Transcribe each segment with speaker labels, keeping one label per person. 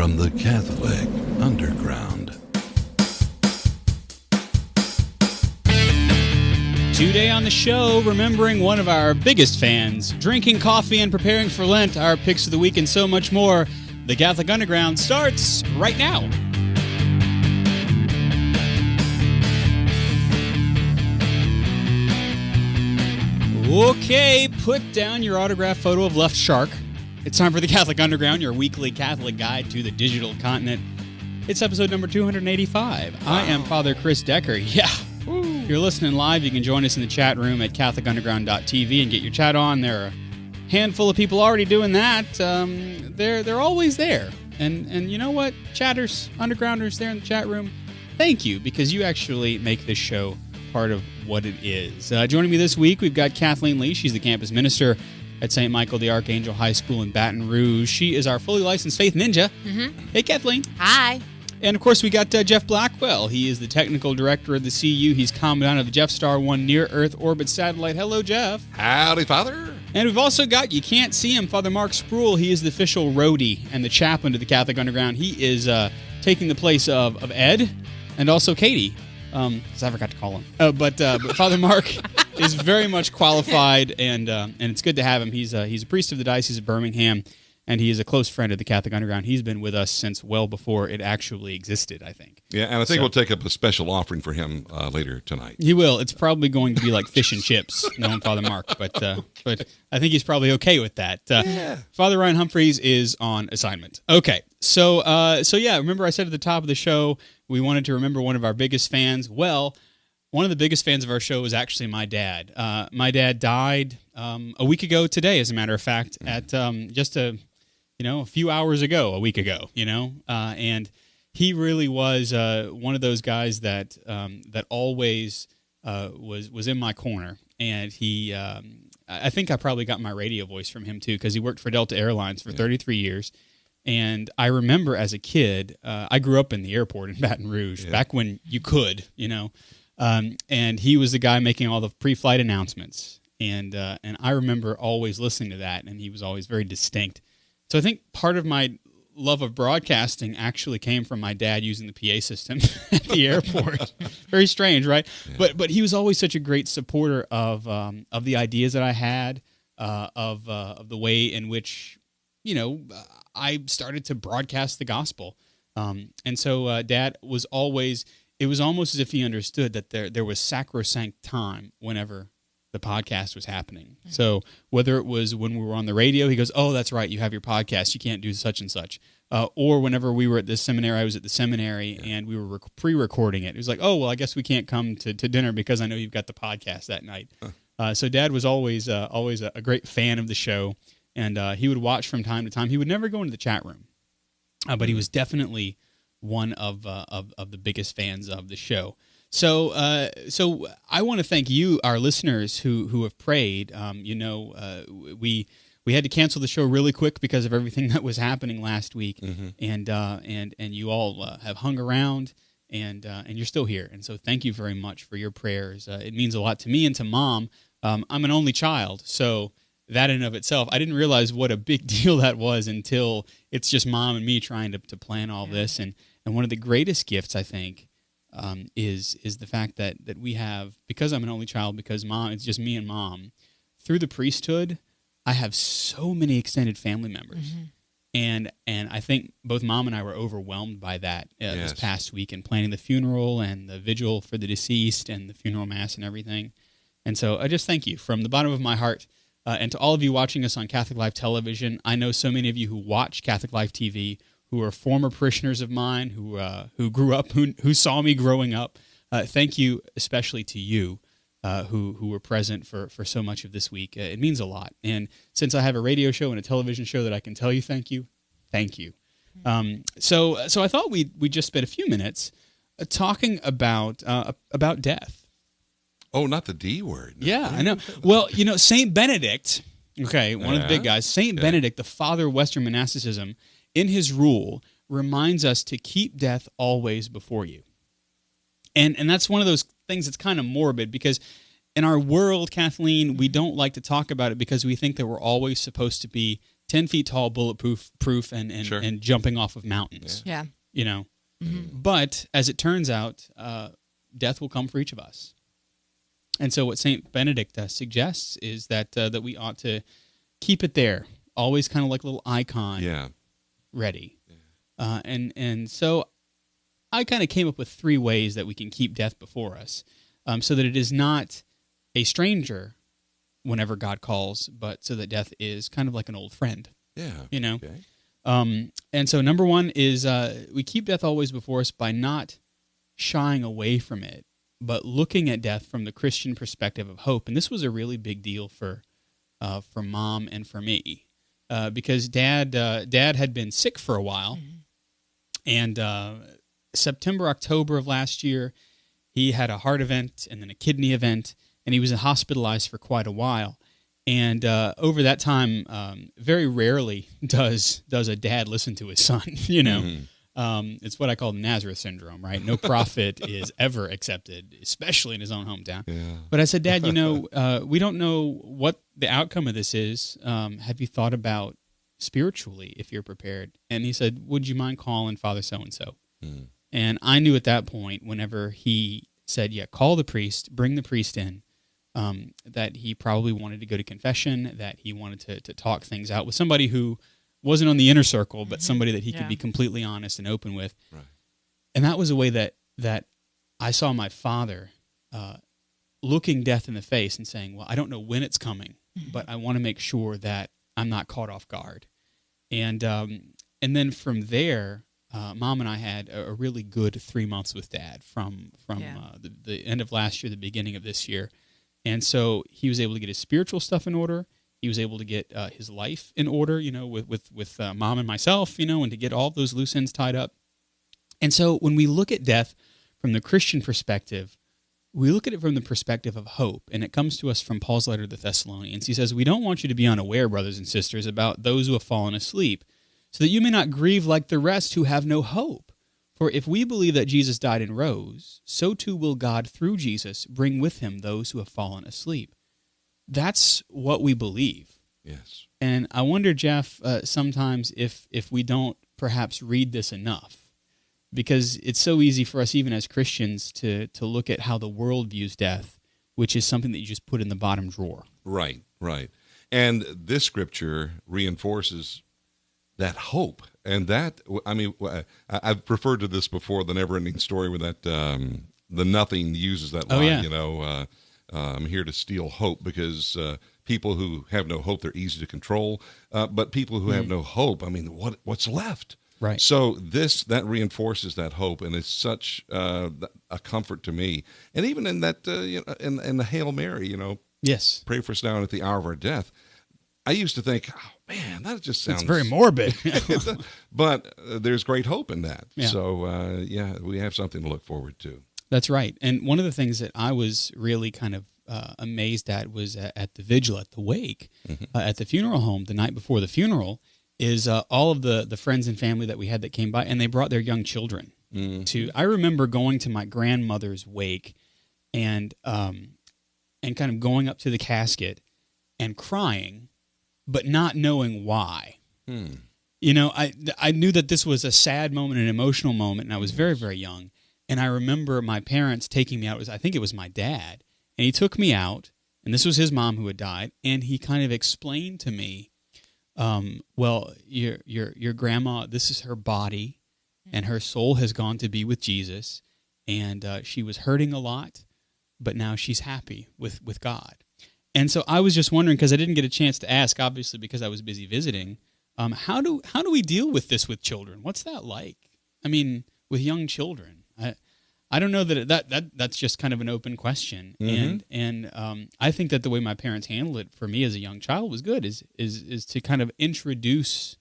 Speaker 1: from the Catholic Underground.
Speaker 2: Today on the show, remembering one of our biggest fans, drinking coffee and preparing for Lent, our picks of the week, and so much more. The Catholic Underground starts right now. Okay, put down your autographed photo of Left Shark. It's time for the Catholic Underground, your weekly Catholic guide to the digital continent. It's episode number 285. Wow. I am Father Chris Decker. Yeah. If you're listening live, you can join us in the chat room at catholicunderground.tv and get your chat on. There are a handful of people already doing that. They're always there. And you know what? Chatters, undergrounders there in the chat room, thank you, because you actually make this show part of what it is. Joining me this week, we've got Kathleen Lee. She's the campus minister at St. Michael the Archangel High School in Baton Rouge. She is our fully licensed faith ninja. Mm-hmm. Hey, Kathleen.
Speaker 3: Hi.
Speaker 2: And, of course, we got Jeff Blackwell. He is the technical director of the CU. He's commandant of the Jeff Star 1 near-Earth orbit satellite. Hello, Jeff.
Speaker 4: Howdy, Father.
Speaker 2: And we've also got, you can't see him, Father Mark Spruill. He is the official roadie and the chaplain to the Catholic Underground. He is taking the place of Ed and also Katie, because I forgot to call him. But Father Mark is very much qualified, and it's good to have him. He's a priest of the Diocese of Birmingham, and he is a close friend of the Catholic Underground. He's been with us since well before it actually existed, I think.
Speaker 4: Yeah, and I think we'll take up a special offering for him later tonight.
Speaker 2: He will. It's probably going to be like fish and chips, knowing Father Mark, but I think he's probably okay with that.
Speaker 4: Yeah.
Speaker 2: Father Ryan Humphreys is on assignment. Okay, so yeah, remember I said at the top of the show we wanted to remember one of our biggest fans. Well, one of the biggest fans of our show was actually my dad. My dad died a week ago today, as a matter of fact, at just a few hours ago, a week ago, and he really was one of those guys that always was in my corner. And he, I think I probably got my radio voice from him too, because he worked for Delta Airlines for 33 years. And I remember as a kid, I grew up in the airport in Baton Rouge, back when you could, and he was the guy making all the pre-flight announcements. And I remember always listening to that, and he was always very distinct. So I think part of my love of broadcasting actually came from my dad using the PA system at the airport. Very strange, right? Yeah. But he was always such a great supporter of the ideas that I had, of the way in which I started to broadcast the gospel. And so Dad was always. It was almost as if he understood that there was sacrosanct time whenever the podcast was happening. Mm-hmm. So whether it was when we were on the radio, he goes, "Oh, that's right, you have your podcast. You can't do such and such." Or whenever we were at the seminary, I was at the seminary, and we were pre-recording it. It was like, "Oh, well, I guess we can't come to dinner because I know you've got the podcast that night." Huh. So Dad was always a great fan of the show, and he would watch from time to time. He would never go into the chat room, but he was definitely one of the biggest fans of the show. So I want to thank you, our listeners, who have prayed. We had to cancel the show really quick because of everything that was happening last week, and you all have hung around, and you're still here. And so thank you very much for your prayers. It means a lot to me and to Mom. I'm an only child, so that in and of itself, I didn't realize what a big deal that was until it's just Mom and me trying to plan all this. And one of the greatest gifts, I think, is the fact that we have, because I'm an only child, because Mom, it's just me and Mom, through the priesthood, I have so many extended family members. Mm-hmm. And I think both Mom and I were overwhelmed by that this past week in planning the funeral and the vigil for the deceased and the funeral mass and everything. And so I just thank you from the bottom of my heart. And to all of you watching us on Catholic Life Television, I know so many of you who watch Catholic Life TV who are former parishioners of mine, who grew up, who saw me growing up. Thank you, especially to you, who were present for so much of this week. It means a lot. And since I have a radio show and a television show that I can tell you thank you. So I thought we'd just spend a few minutes talking about death.
Speaker 4: Oh, not the D word.
Speaker 2: Yeah, I know. Well, Saint Benedict, one of the big guys, Saint Benedict, the father of Western monasticism, in his rule, reminds us to keep death always before you. And that's one of those things that's kind of morbid, because in our world, Kathleen, we don't like to talk about it because we think that we're always supposed to be 10 feet tall, bulletproof, and
Speaker 4: Sure.
Speaker 2: and jumping off of mountains.
Speaker 3: Yeah.
Speaker 2: You know, but as it turns out, death will come for each of us. And so, what Saint Benedict suggests is that that we ought to keep it there, always kind of like a little icon,
Speaker 4: Yeah.
Speaker 2: ready. And so, I kind of came up with 3 ways that we can keep death before us, so that it is not a stranger whenever God calls, but so that death is kind of like an old friend.
Speaker 4: Yeah.
Speaker 2: You know.
Speaker 4: Okay.
Speaker 2: And so, number 1 is we keep death always before us by not shying away from it, but looking at death from the Christian perspective of hope. And this was a really big deal for Mom and for me, because Dad had been sick for a while, and September, October of last year, he had a heart event and then a kidney event, and he was hospitalized for quite a while. And over that time, very rarely does a dad listen to his son. You know, it's what I call the Nazareth syndrome, right? No prophet is ever accepted, especially in his own hometown.
Speaker 4: Yeah.
Speaker 2: But I said, Dad, you know, we don't know what the outcome of this is. Have you thought about spiritually if you're prepared? And he said, would you mind calling Father so-and-so? And I knew at that point, whenever he said, yeah, call the priest, bring the priest in, that he probably wanted to go to confession, that he wanted to talk things out with somebody who wasn't on the inner circle, but somebody that he could be completely honest and open with.
Speaker 4: Right.
Speaker 2: And that was a way that I saw my father looking death in the face and saying, well, I don't know when it's coming, but I want to make sure that I'm not caught off guard. And then from there, Mom and I had a really good 3 months with Dad from the end of last year, the beginning of this year. And so he was able to get his spiritual stuff in order. He was able to get his life in order, you know, with Mom and myself, you know, and to get all those loose ends tied up. And so when we look at death from the Christian perspective, we look at it from the perspective of hope. And it comes to us from Paul's letter to the Thessalonians. He says, we don't want you to be unaware, brothers and sisters, about those who have fallen asleep, so that you may not grieve like the rest who have no hope. For if we believe that Jesus died and rose, so too will God, through Jesus, bring with him those who have fallen asleep. That's what we believe.
Speaker 4: Yes.
Speaker 2: And I wonder, Jeff, sometimes if we don't perhaps read this enough, because it's so easy for us, even as Christians, to look at how the world views death, which is something that you just put in the bottom drawer.
Speaker 4: Right, right. And this scripture reinforces that hope. And that, I mean, I've referred to this before, the never-ending story where that the Nothing uses that line, you know, I'm here to steal hope, because people who have no hope, they're easy to control. But people who have no hope, I mean, what's left?
Speaker 2: Right.
Speaker 4: So that reinforces that hope, and it's such a comfort to me. And even in that, you know, in the Hail Mary, you know,
Speaker 2: Yes.
Speaker 4: pray for us now and at the hour of our death. I used to think, oh, man, that just sounds...
Speaker 2: It's very morbid.
Speaker 4: But there's great hope in that.
Speaker 2: Yeah.
Speaker 4: So, we have something to look forward to.
Speaker 2: That's right. And one of the things that I was really kind of amazed at was at the vigil, at the wake, at the funeral home the night before the funeral, is all of the friends and family that we had that came by, and they brought their young children. I remember going to my grandmother's wake and kind of going up to the casket and crying, but not knowing why. You know, I knew that this was a sad moment, an emotional moment, and I was very, very young. And I remember my parents taking me out. I think it was my dad. And he took me out, and this was his mom who had died, and he kind of explained to me, well, your grandma, this is her body, and her soul has gone to be with Jesus, and she was hurting a lot, but now she's happy with God. And so I was just wondering, because I didn't get a chance to ask, obviously, because I was busy visiting, how do we deal with this with children? What's that like? I mean, with young children, I don't know that's just kind of an open question. And I think that the way my parents handled it for me as a young child was good. Is to kind of introduce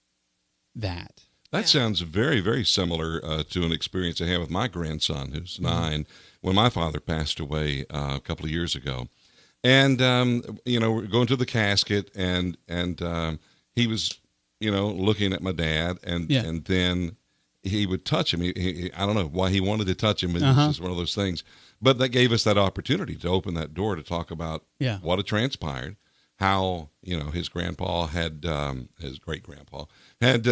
Speaker 2: that.
Speaker 4: That sounds very, very similar to an experience I had with my grandson, who's 9, when my father passed away a couple of years ago. And, you know, we're going to the casket, and he was, you know, looking at my dad, and then he would touch him. I don't know why he wanted to touch him. It was just one of those things. But that gave us that opportunity to open that door to talk about what had transpired, how his grandpa had his great grandpa had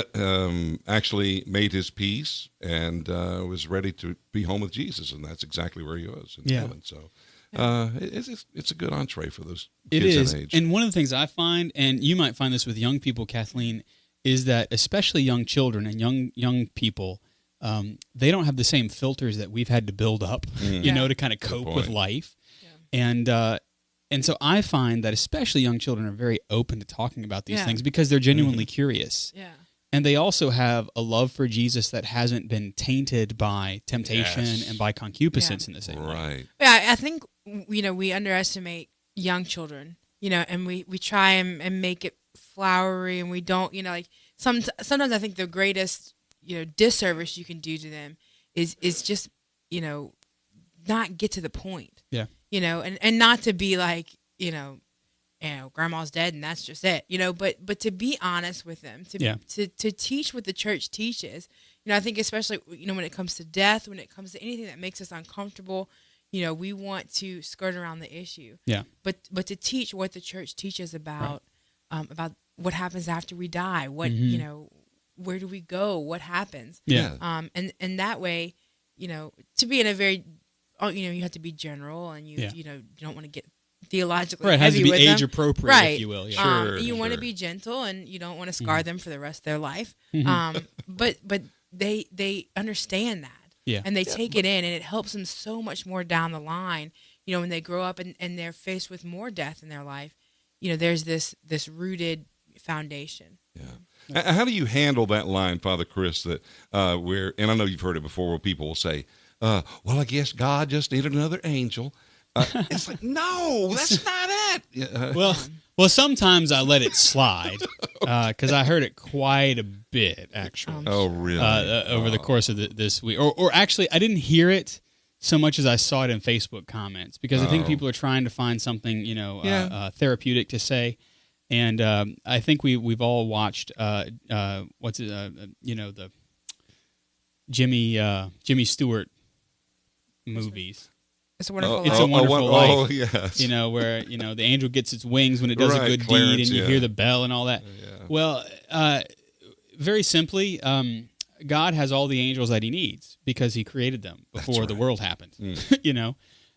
Speaker 4: actually made his peace and was ready to be home with Jesus, and that's exactly where he was in heaven. So it's a good entree for those kids that age.
Speaker 2: And one of the things I find, and you might find this with young people, Kathleen, is that especially young children and young people, they don't have the same filters that we've had to build up, to kind of cope with life. Yeah. And so I find that especially young children are very open to talking about these things because they're genuinely curious. Yeah. And they also have a love for Jesus that hasn't been tainted by temptation and by concupiscence in the same way.
Speaker 4: Right.
Speaker 3: Yeah, I think, we underestimate young children, and we try and make it flowery, and we don't, sometimes I think the greatest, disservice you can do to them is just, not get to the point. Yeah. And not to be like, grandma's dead and that's just it, but to be honest with them, to teach what the church teaches. I think especially, when it comes to death, when it comes to anything that makes us uncomfortable, we want to skirt around the issue. Yeah. But to teach what the church teaches about what happens after we die, what, where do we go, what happens? Yeah. And that way, to be in a very, you have to be general, and you don't want to get theologically
Speaker 2: heavy. It has to be
Speaker 3: with
Speaker 2: age
Speaker 3: them.
Speaker 2: appropriate,
Speaker 3: right.
Speaker 2: if you will. Yeah.
Speaker 3: You want to be gentle, and you don't want to scar them for the rest of their life. But they understand that, and they take it in, and it helps them so much more down the line. When they grow up and they're faced with more death in their life, there's this rooted foundation.
Speaker 4: Yeah. How do you handle that line, Father Chris, that and I know you've heard it before, where people will say, well, I guess God just needed another angel. It's like, no, that's not it.
Speaker 2: Well, sometimes I let it slide because I heard it quite a bit, actually.
Speaker 4: Oh, really?
Speaker 2: Over the course of this week. Or actually, I didn't hear it so much as I saw it in Facebook comments, because I think people are trying to find something, therapeutic to say. And I think we've all watched the Jimmy Stewart movies.
Speaker 3: It's a Wonderful Life.
Speaker 2: It's a Wonderful Life.
Speaker 4: Oh, yes.
Speaker 2: Where the angel gets its wings when it does a good deed, and you hear the bell and all that. Yeah. Well, very simply, God has all the angels that He needs because He created them before the world happened.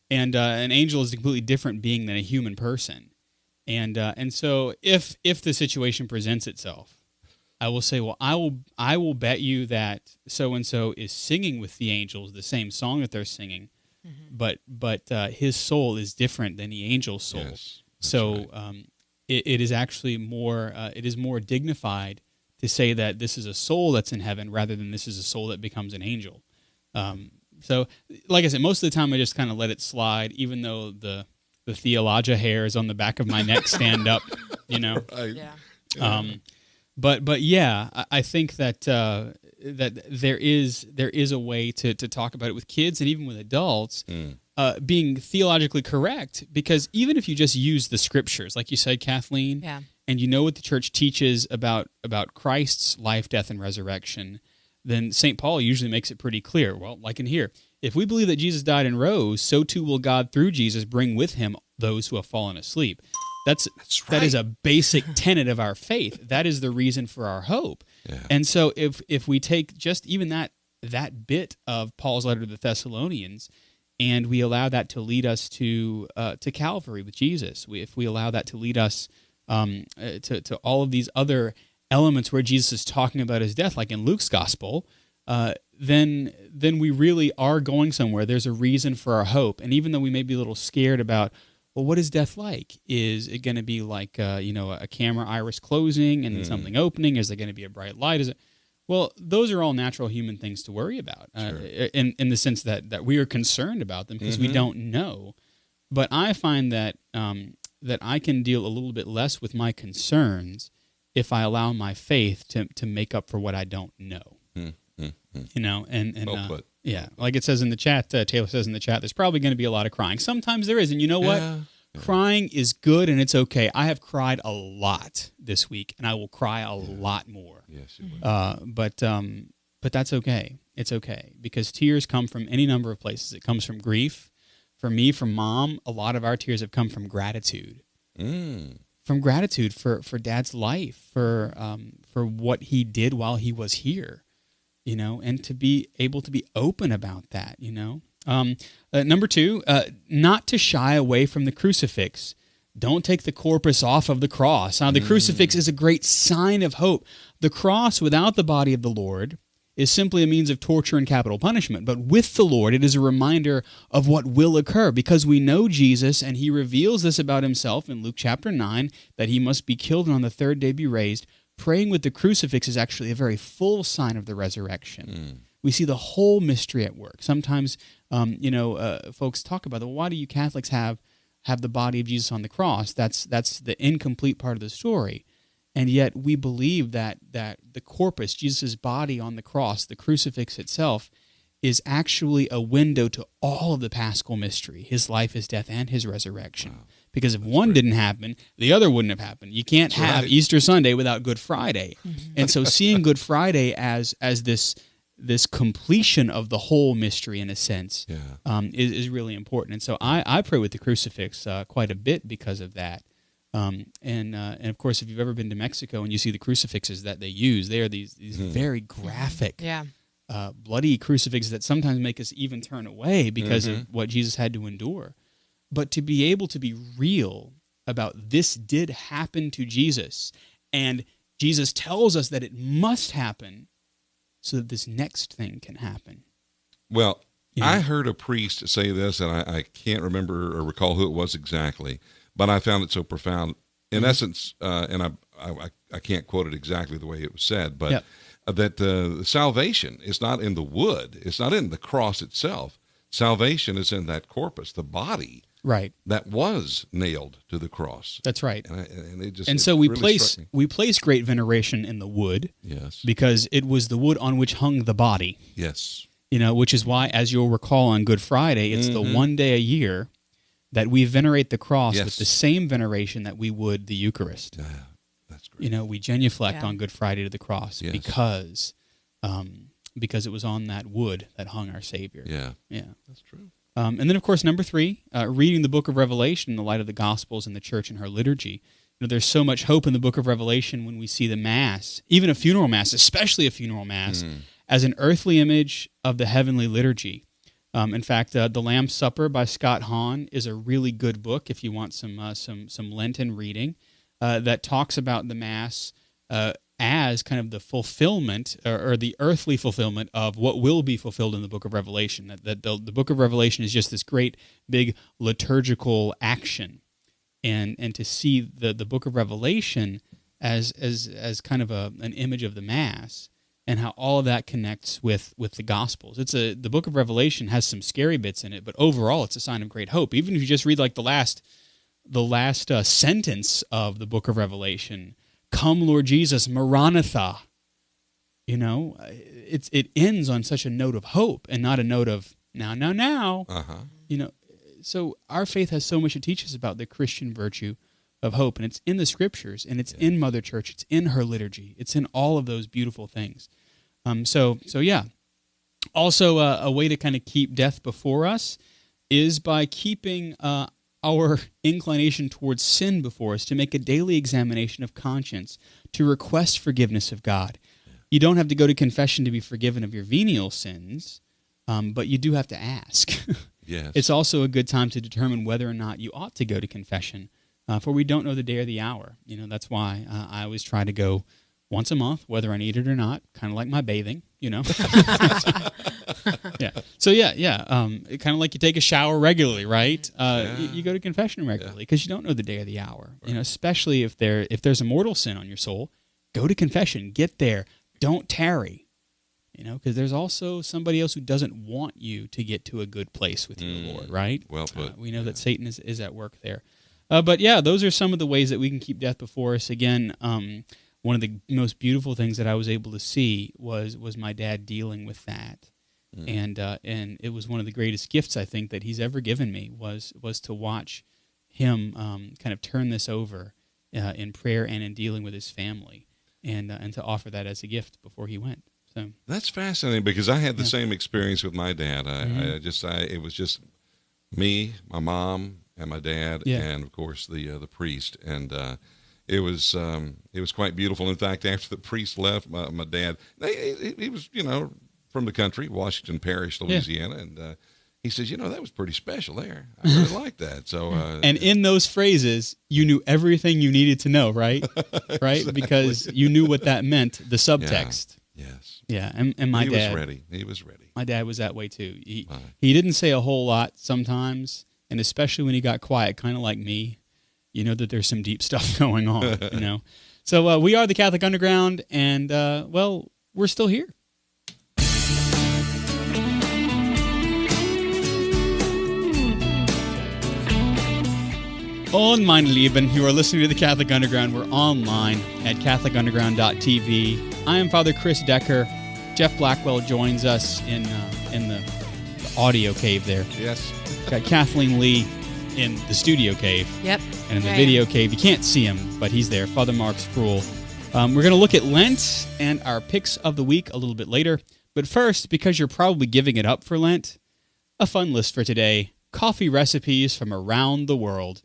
Speaker 2: And an angel is a completely different being than a human person. And so if the situation presents itself, I will say, well, I will bet you that so and so is singing with the angels the same song that they're singing, but his soul is different than the angel's soul. Yes, so right. It is actually more dignified to say that this is a soul that's in heaven rather than this is a soul that becomes an angel. So, like I said, most of the time I just kind of let it slide, even though the theologia hairs on the back of my neck stand up, Right. Yeah. But yeah, I think that that there is a way to talk about it with kids and even with adults, being theologically correct, because even if you just use the scriptures, like you said, Kathleen, and you know what the church teaches about Christ's life, death, and resurrection, then St. Paul usually makes it pretty clear. Well, like in here, if we believe that Jesus died and rose, so too will God through Jesus bring with Him those who have fallen asleep. That's right. That is a basic tenet of our faith. That is the reason for our hope. Yeah. And so if we take just even that bit of Paul's letter to the Thessalonians, and we allow that to lead us to Calvary with Jesus, if we allow that to lead us to all of these other elements where Jesus is talking about His death, like in Luke's gospel, then we really are going somewhere. There's a reason for our hope. And even though we may be a little scared about, well, what is death like? Is it going to be like a camera iris closing and something opening? Is there going to be a bright light? Is it? Well, those are all natural human things to worry about, in the sense that we are concerned about them because we don't know. But I find that that I can deal a little bit less with my concerns if I allow my faith to make up for what I don't know. And
Speaker 4: well put.
Speaker 2: Yeah, like it says in the chat, Taylor says in the chat, there's probably going to be a lot of crying. Sometimes there is, and you know what? Yeah. Crying is good, and it's okay. I have cried a lot this week, and I will cry a lot more.
Speaker 4: Yes, you will.
Speaker 2: But that's okay. It's okay, because tears come from any number of places. It comes from grief. For me, from Mom, a lot of our tears have come from gratitude. from gratitude for Dad's life, for what he did while he was here, and to be able to be open about that, Number two, not to shy away from the crucifix. Don't take the corpus off of the cross. Now, the crucifix is a great sign of hope. The cross without the body of the Lord is simply a means of torture and capital punishment. But with the Lord, it is a reminder of what will occur, because we know Jesus, and he reveals this about himself in Luke chapter 9, that he must be killed and on the third day be raised. Praying with the crucifix is actually a very full sign of the resurrection. We see the whole mystery at work. Sometimes, folks talk about, well, why do you Catholics have the body of Jesus on the cross? That's the incomplete part of the story. And yet we believe that the corpus, Jesus' body on the cross, the crucifix itself, is actually a window to all of the Paschal mystery, his life, his death, and his resurrection. Wow. Because if one didn't happen, the other wouldn't have happened. You can't have Easter Sunday without Good Friday. And so seeing Good Friday as this completion of the whole mystery, in a sense, is really important. And so I pray with the crucifix quite a bit because of that. And of course, if you've ever been to Mexico and you see the crucifixes that they use, they are these very graphic, bloody crucifixes that sometimes make us even turn away because of what Jesus had to endure. But to be able to be real about this did happen to Jesus, and Jesus tells us that it must happen so that this next thing can happen.
Speaker 4: Well, I heard a priest say this, and I can't remember or recall who it was exactly, but I found it so profound. In essence, and I can't quote it exactly the way it was said, but that salvation is not in the wood. It's not in the cross itself. Salvation is in that corpus, the body, that was nailed to the cross.
Speaker 2: That's right.
Speaker 4: And
Speaker 2: so we place great veneration in the wood, because it was the wood on which hung the body.
Speaker 4: Yes.
Speaker 2: Which is why, as you'll recall on Good Friday, it's the one day a year that we venerate the cross with the same veneration that we would the Eucharist.
Speaker 4: Yeah, that's great.
Speaker 2: We genuflect on Good Friday to the cross because it was on that wood that hung our Savior.
Speaker 4: Yeah, that's true.
Speaker 2: And then, of course, number three, reading the book of Revelation in the light of the Gospels and the Church and her liturgy. There's so much hope in the book of Revelation when we see the Mass, even a funeral Mass, especially a funeral Mass, as an earthly image of the heavenly liturgy. In fact, The Lamb's Supper by Scott Hahn is a really good book if you want some Lenten reading that talks about the Mass as kind of the fulfillment or the earthly fulfillment of what will be fulfilled in the book of Revelation. That the book of Revelation is just this great big liturgical action, and to see the book of Revelation as kind of an image of the Mass, and how all of that connects with the Gospels. The book of Revelation has some scary bits in it, but overall it's a sign of great hope. Even if you just read like the last sentence of the book of Revelation, "Come, Lord Jesus, Maranatha." It ends on such a note of hope and not a note of now. So our faith has so much to teach us about the Christian virtue of hope, and it's in the Scriptures, and it's in Mother Church, it's in her liturgy, it's in all of those beautiful things. So also a way to kind of keep death before us is by keeping our inclination towards sin before us, to make a daily examination of conscience, to request forgiveness of God. You don't have to go to confession to be forgiven of your venial sins, but you do have to ask.
Speaker 4: Yes.
Speaker 2: It's also a good time to determine whether or not you ought to go to confession, for we don't know the day or the hour. That's why I always try to go once a month, whether I need it or not, kind of like my bathing, Yeah. So kind of like you take a shower regularly, right? You go to confession regularly because you don't know the day or the hour. Right. Especially if there's a mortal sin on your soul, go to confession. Get there. Don't tarry. Because there's also somebody else who doesn't want you to get to a good place with your Lord, right?
Speaker 4: Well put.
Speaker 2: We know that Satan is at work there. But those are some of the ways that we can keep death before us. Again, one of the most beautiful things that I was able to see was my dad dealing with that, and it was one of the greatest gifts I think that he's ever given me was to watch him kind of turn this over in prayer and in dealing with his family, and to offer that as a gift before he went. So
Speaker 4: that's fascinating because I had the same experience with my dad. It was just me, my mom, and my dad,
Speaker 2: Yeah.
Speaker 4: and of course the priest, and it was quite beautiful. In fact, after the priest left, my dad, he was from the country, Washington Parish, Louisiana, and he says, that was pretty special there. I really liked that. So,
Speaker 2: and in those phrases, you knew everything you needed to know, right? Right,
Speaker 4: Exactly.
Speaker 2: Because you knew what that meant, the subtext.
Speaker 4: Yes.
Speaker 2: Yeah, and my
Speaker 4: he
Speaker 2: dad
Speaker 4: was ready. He was ready.
Speaker 2: My dad was that way too. He
Speaker 4: Wow.
Speaker 2: he didn't say a whole lot sometimes, and especially when he got quiet, kind of like me. You know that there's some deep stuff going on. So we are the Catholic Underground, and well, we're still here. Und meine Lieben, you are listening to the Catholic Underground. We're online at catholicunderground.tv. I am Father Chris Decker. Jeff Blackwell joins us in the audio cave there.
Speaker 4: Yes.
Speaker 2: Got Kathleen Lee in the studio cave.
Speaker 3: Yep.
Speaker 2: And in the
Speaker 3: Right.
Speaker 2: video cave, you can't see him, but he's there. Father Mark Sproul. We're going to look at Lent and our picks of the week a little bit later. But first, because you're probably giving it up for Lent, a fun list for today. Coffee recipes from around the world.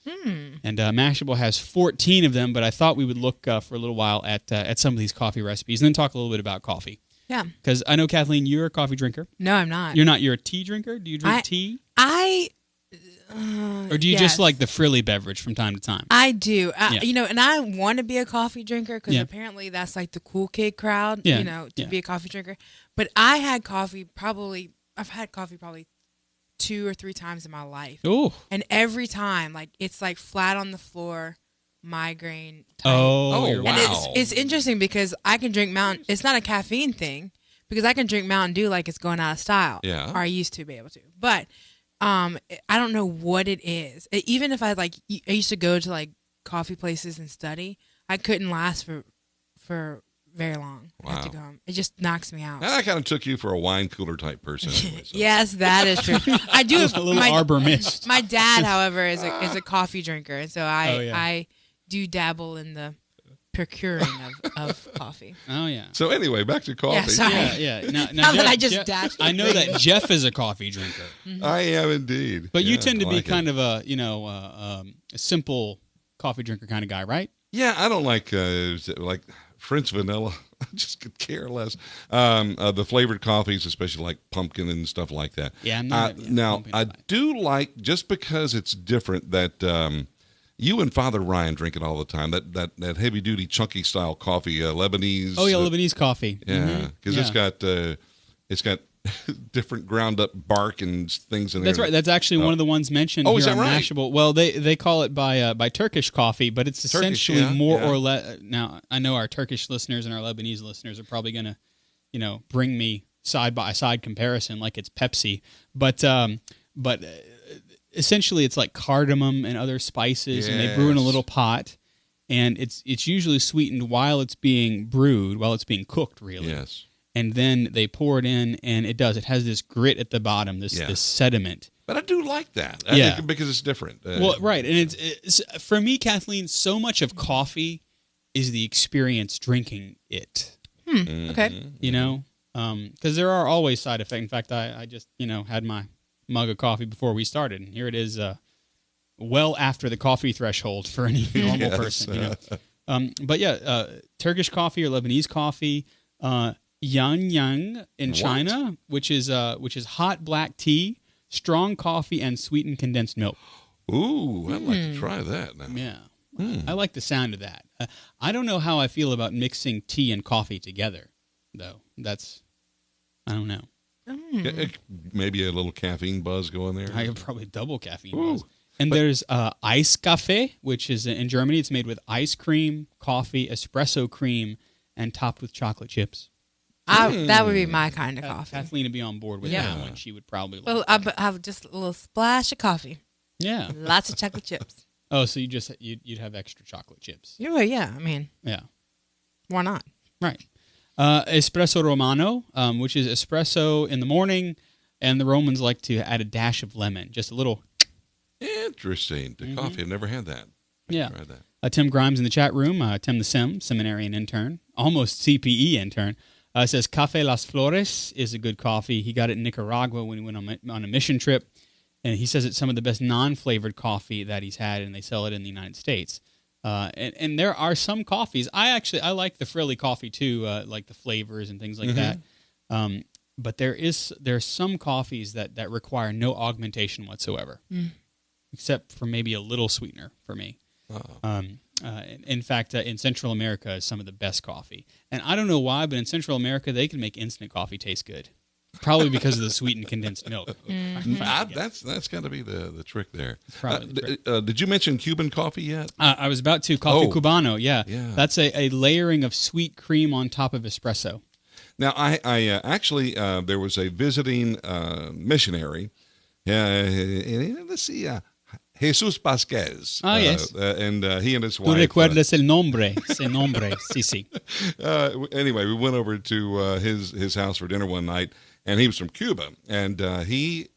Speaker 2: And Mashable has 14 of them, but I thought we would look for a little while at some of these coffee recipes and then talk a little bit about coffee.
Speaker 3: Yeah.
Speaker 2: Because I know, Kathleen, you're a coffee drinker.
Speaker 3: No, I'm not.
Speaker 2: You're not. You're a tea drinker? Do you drink tea? Or do you
Speaker 3: yes.
Speaker 2: just like the frilly beverage from time to time?
Speaker 3: I do.
Speaker 2: Yeah.
Speaker 3: And I want to be a coffee drinker because
Speaker 2: Yeah.
Speaker 3: apparently that's like the cool kid crowd,
Speaker 2: Yeah.
Speaker 3: to be a coffee drinker. But I've had coffee probably 2 or 3 times in my life.
Speaker 2: Oh.
Speaker 3: And every time, like, it's like flat on the floor, migraine type.
Speaker 2: Oh,
Speaker 4: Oh,
Speaker 2: you're
Speaker 4: wow.
Speaker 3: And it's interesting because I can drink Mountain. It's not a caffeine thing because I can drink Mountain Dew like it's going out of style.
Speaker 4: Yeah.
Speaker 3: Or I used to be able to. But I don't know what it is. Even if I used to go to like coffee places and study, I couldn't last for very long. I had to
Speaker 4: Wow.
Speaker 3: go home. It just knocks me out.
Speaker 4: I kind of took you for a wine cooler type person. Anyway, so.
Speaker 3: Yes, that is true. I do.
Speaker 2: A little Arbor Mist.
Speaker 3: My dad, however, is a coffee drinker, and so
Speaker 2: yeah.
Speaker 3: I do dabble in the procuring of coffee.
Speaker 2: Oh, yeah.
Speaker 4: So anyway, back to coffee.
Speaker 3: Yeah, sorry.
Speaker 2: Yeah. Now,
Speaker 3: Now that
Speaker 2: Jeff-
Speaker 3: I just
Speaker 2: Jeff-
Speaker 3: dashed
Speaker 2: I know that Jeff is a coffee drinker,
Speaker 4: I am indeed.
Speaker 2: but you
Speaker 4: Yeah,
Speaker 2: tend to
Speaker 4: I
Speaker 2: be
Speaker 4: like
Speaker 2: kind
Speaker 4: it.
Speaker 2: of a simple coffee drinker kind of guy, right?
Speaker 4: Yeah, I don't like French vanilla. I just could care less. The flavored coffees, especially like pumpkin and stuff like that.
Speaker 2: Yeah, I'm not-
Speaker 4: now
Speaker 2: pumpkin
Speaker 4: I
Speaker 2: is fine.
Speaker 4: do like, just because it's different, that you and Father Ryan drink it all the time. That heavy duty chunky style coffee, Lebanese.
Speaker 2: Oh, yeah, Lebanese coffee.
Speaker 4: Yeah, because it's got different ground up bark and things in there.
Speaker 2: That's right. That's actually one of the ones mentioned
Speaker 4: Oh,
Speaker 2: here
Speaker 4: is that
Speaker 2: on
Speaker 4: right?
Speaker 2: Mashable. Well, they call it by Turkish coffee, but it's
Speaker 4: Turkish,
Speaker 2: essentially
Speaker 4: yeah,
Speaker 2: more
Speaker 4: yeah.
Speaker 2: or less. Now, I know our Turkish listeners and our Lebanese listeners are probably going to, bring me side by side comparison like it's Pepsi, but essentially it's like cardamom and other spices, and they brew in a
Speaker 4: Yes.
Speaker 2: little pot, and it's usually sweetened while it's being brewed, while it's being cooked, really.
Speaker 4: Yes.
Speaker 2: And then they pour it in, and it has this grit at the bottom, this sediment.
Speaker 4: But I do like that.
Speaker 2: Yeah.
Speaker 4: Because it's different.
Speaker 2: Well, right, and it's for me, Kathleen. So much of coffee is the experience drinking it.
Speaker 3: Okay.
Speaker 2: You know, because there are always side effects. In fact, I just had my mug of coffee before we started, and here it is, well after the coffee threshold for any normal person. But yeah, Turkish coffee or Lebanese coffee, Yang in China, which is hot black tea, strong coffee, and sweetened condensed milk.
Speaker 4: Ooh, I'd like to try that now.
Speaker 2: Yeah, I like the sound of that. I don't know how I feel about mixing tea and coffee together, though. I don't know.
Speaker 4: Maybe a little caffeine buzz going there.
Speaker 2: I have probably double caffeine.
Speaker 4: Ooh.
Speaker 2: Buzz. And there's ice cafe, which is in Germany. It's made with ice cream, coffee, espresso cream, and topped with chocolate chips.
Speaker 3: That would be my kind of coffee.
Speaker 2: Kathleen would be on board with that one. She would probably like
Speaker 3: Well,
Speaker 2: that.
Speaker 3: I have just a little splash of coffee,
Speaker 2: Yeah.
Speaker 3: lots of chocolate chips.
Speaker 2: Oh, so you'd have extra chocolate chips.
Speaker 3: Yeah, I mean,
Speaker 2: Yeah.
Speaker 3: why not?
Speaker 2: Right. Espresso Romano, which is espresso in the morning, and the Romans like to add a dash of lemon, just a little.
Speaker 4: Interesting. The coffee. I've never had that.
Speaker 2: Yeah.
Speaker 4: Try that.
Speaker 2: Tim Grimes in the chat room, Tim the seminarian intern, almost CPE intern, says Café Las Flores is a good coffee. He got it in Nicaragua when he went on a mission trip. and he says it's some of the best non-flavored coffee that he's had, and they sell it in the United States. And there are some coffees. I like the frilly coffee too, like the flavors and things like that. But there's some coffees that require no augmentation whatsoever, except for maybe a little sweetener for me. In fact, in Central America is some of the best coffee. And I don't know why, but in Central America, they can make instant coffee taste good. Probably because of the sweetened condensed milk.
Speaker 4: That's got to be the trick there.
Speaker 2: The trick.
Speaker 4: Did you mention Cuban coffee yet?
Speaker 2: I was about to. Coffee Cubano, yeah. That's a layering of sweet cream on top of espresso.
Speaker 4: Now, I actually, there was a visiting missionary. Let's see, Jesus Vasquez.
Speaker 2: Yes.
Speaker 4: And he and his
Speaker 2: ¿Tú
Speaker 4: wife.
Speaker 2: recuerdas el nombre? Ese nombre, sí.
Speaker 4: Anyway, we went over to his house for dinner one night, and he was from Cuba, and he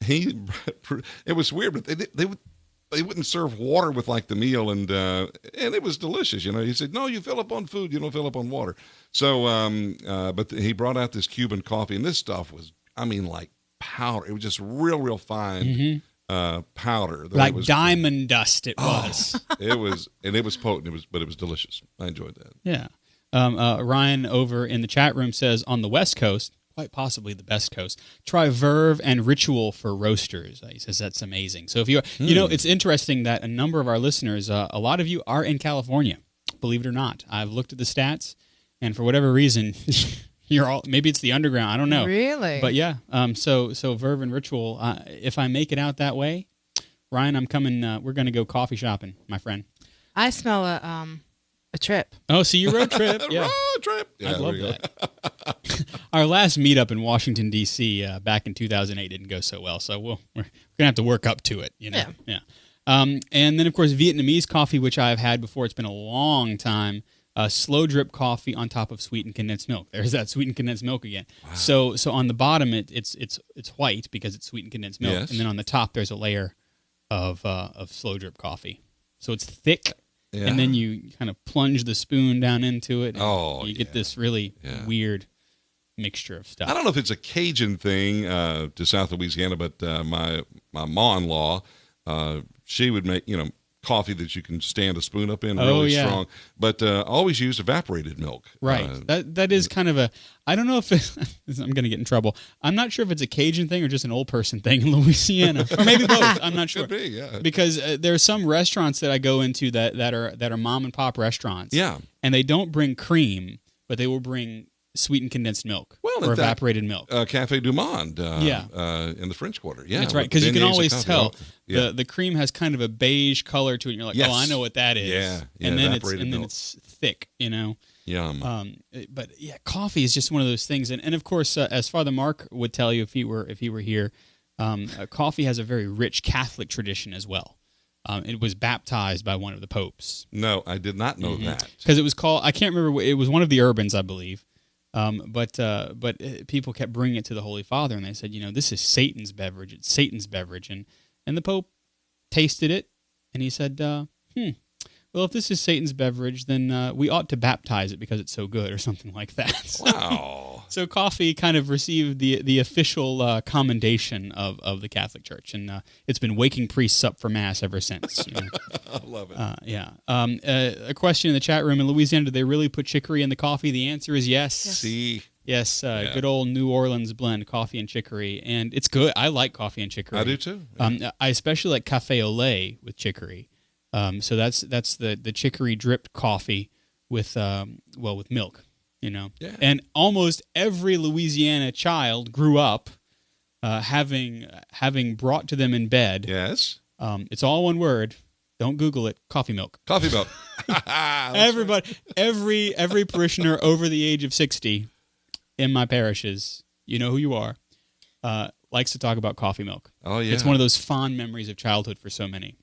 Speaker 4: it was weird, but they wouldn't serve water with like the meal, and it was delicious. He said, "No, you fill up on food, you don't fill up on water." So, but he brought out this Cuban coffee, and this stuff was, like powder. It was just real fine. Powder,
Speaker 2: like diamond dust. It was.
Speaker 4: It was potent. But it was delicious. I enjoyed that.
Speaker 2: Yeah. Ryan over in the chat room says on the West Coast, quite possibly the best coast, try Verve and Ritual for roasters. He says that's amazing. So if it's interesting that a number of our listeners, a lot of you are in California. Believe it or not, I've looked at the stats, and for whatever reason. Maybe it's the underground. I don't know.
Speaker 3: Really?
Speaker 2: But yeah. So Verve and Ritual. If I make it out that way, Ryan, I'm coming. We're going to go coffee shopping, my friend.
Speaker 3: I smell a trip.
Speaker 2: Oh, so your road trip? Yeah.
Speaker 4: Road trip. Yeah,
Speaker 2: I love that. Our last meetup in Washington D.C. Back in 2008 didn't go so well, so we're gonna have to work up to it. Yeah. And then of course Vietnamese coffee, which I've had before. It's been a long time. Slow drip coffee on top of sweetened condensed milk. There's that sweetened condensed milk again. Wow. So on the bottom it's white because it's sweetened condensed milk,
Speaker 4: yes.
Speaker 2: And then on the top there's a layer of slow drip coffee. So it's thick, and then you kind of plunge the spoon down into it, and you get this really weird mixture of stuff.
Speaker 4: I don't know if it's a Cajun thing to South Louisiana, but my ma-in-law, she would make coffee that you can stand a spoon up in, really strong, but always use evaporated milk.
Speaker 2: Right. That is kind of I don't know if I'm going to get in trouble. I'm not sure if it's a Cajun thing or just an old person thing in Louisiana, or maybe both. I'm not sure.
Speaker 4: Could be, yeah.
Speaker 2: Because there are some restaurants that I go into that are mom and pop restaurants.
Speaker 4: Yeah.
Speaker 2: And they don't bring cream, but they will bring sweetened condensed milk or evaporated milk.
Speaker 4: Cafe Du Monde in the French Quarter. Yeah,
Speaker 2: that's right, because you can always tell the cream has kind of a beige color to it, and you're like, oh, I know what that is.
Speaker 4: Yeah,
Speaker 2: and then it's thick,
Speaker 4: Yum.
Speaker 2: But yeah, coffee is just one of those things, and of course, as Father Mark would tell you if he were here, coffee has a very rich Catholic tradition as well. It was baptized by one of the popes.
Speaker 4: No, I did not know that.
Speaker 2: Because it was called, I can't remember, it was one of the Urbans, I believe. But people kept bringing it to the Holy Father, and they said, this is Satan's beverage. It's Satan's beverage. And the Pope tasted it, and he said, well, if this is Satan's beverage, then we ought to baptize it because it's so good, or something like that.
Speaker 4: Wow.
Speaker 2: So coffee kind of received the official commendation of the Catholic Church, and it's been waking priests up for Mass ever since.
Speaker 4: I love it.
Speaker 2: A question in the chat room: in Louisiana, do they really put chicory in the coffee? The answer is yes.
Speaker 4: See.
Speaker 2: Yes, good old New Orleans blend, coffee and chicory, and it's good. I like coffee and chicory.
Speaker 4: I do too.
Speaker 2: I especially like cafe au lait with chicory. So that's the chicory dripped coffee with milk. And almost every Louisiana child grew up having brought to them in bed.
Speaker 4: Yes.
Speaker 2: It's all one word. Don't Google it. Coffee milk.
Speaker 4: Coffee milk.
Speaker 2: Everybody, every parishioner over the age of 60 in my parishes, you know who you are, likes to talk about coffee milk.
Speaker 4: Oh yeah.
Speaker 2: It's one of those fond memories of childhood for so many.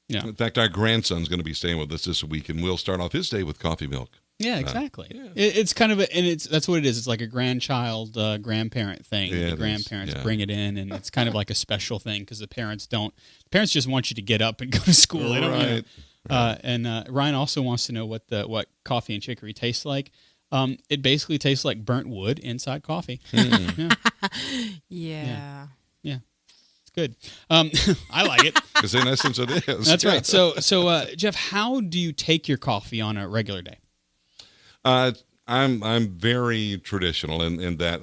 Speaker 2: Yeah.
Speaker 4: In fact, our grandson's going to be staying with us this week, and we'll start off his day with coffee milk.
Speaker 2: Yeah, exactly. It's kind of that's what it is. It's like a grandchild, grandparent thing.
Speaker 4: Yeah,
Speaker 2: the grandparents bring it in, and it's kind of like a special thing because the parents just want you to get up and go to school. They don't, and Ryan also wants to know what coffee and chicory tastes like. It basically tastes like burnt wood inside coffee. Yeah.
Speaker 3: Yeah.
Speaker 2: It's good. I like it.
Speaker 4: Because in essence it is.
Speaker 2: That's right. So Jeff, how do you take your coffee on a regular day?
Speaker 4: I'm very traditional in that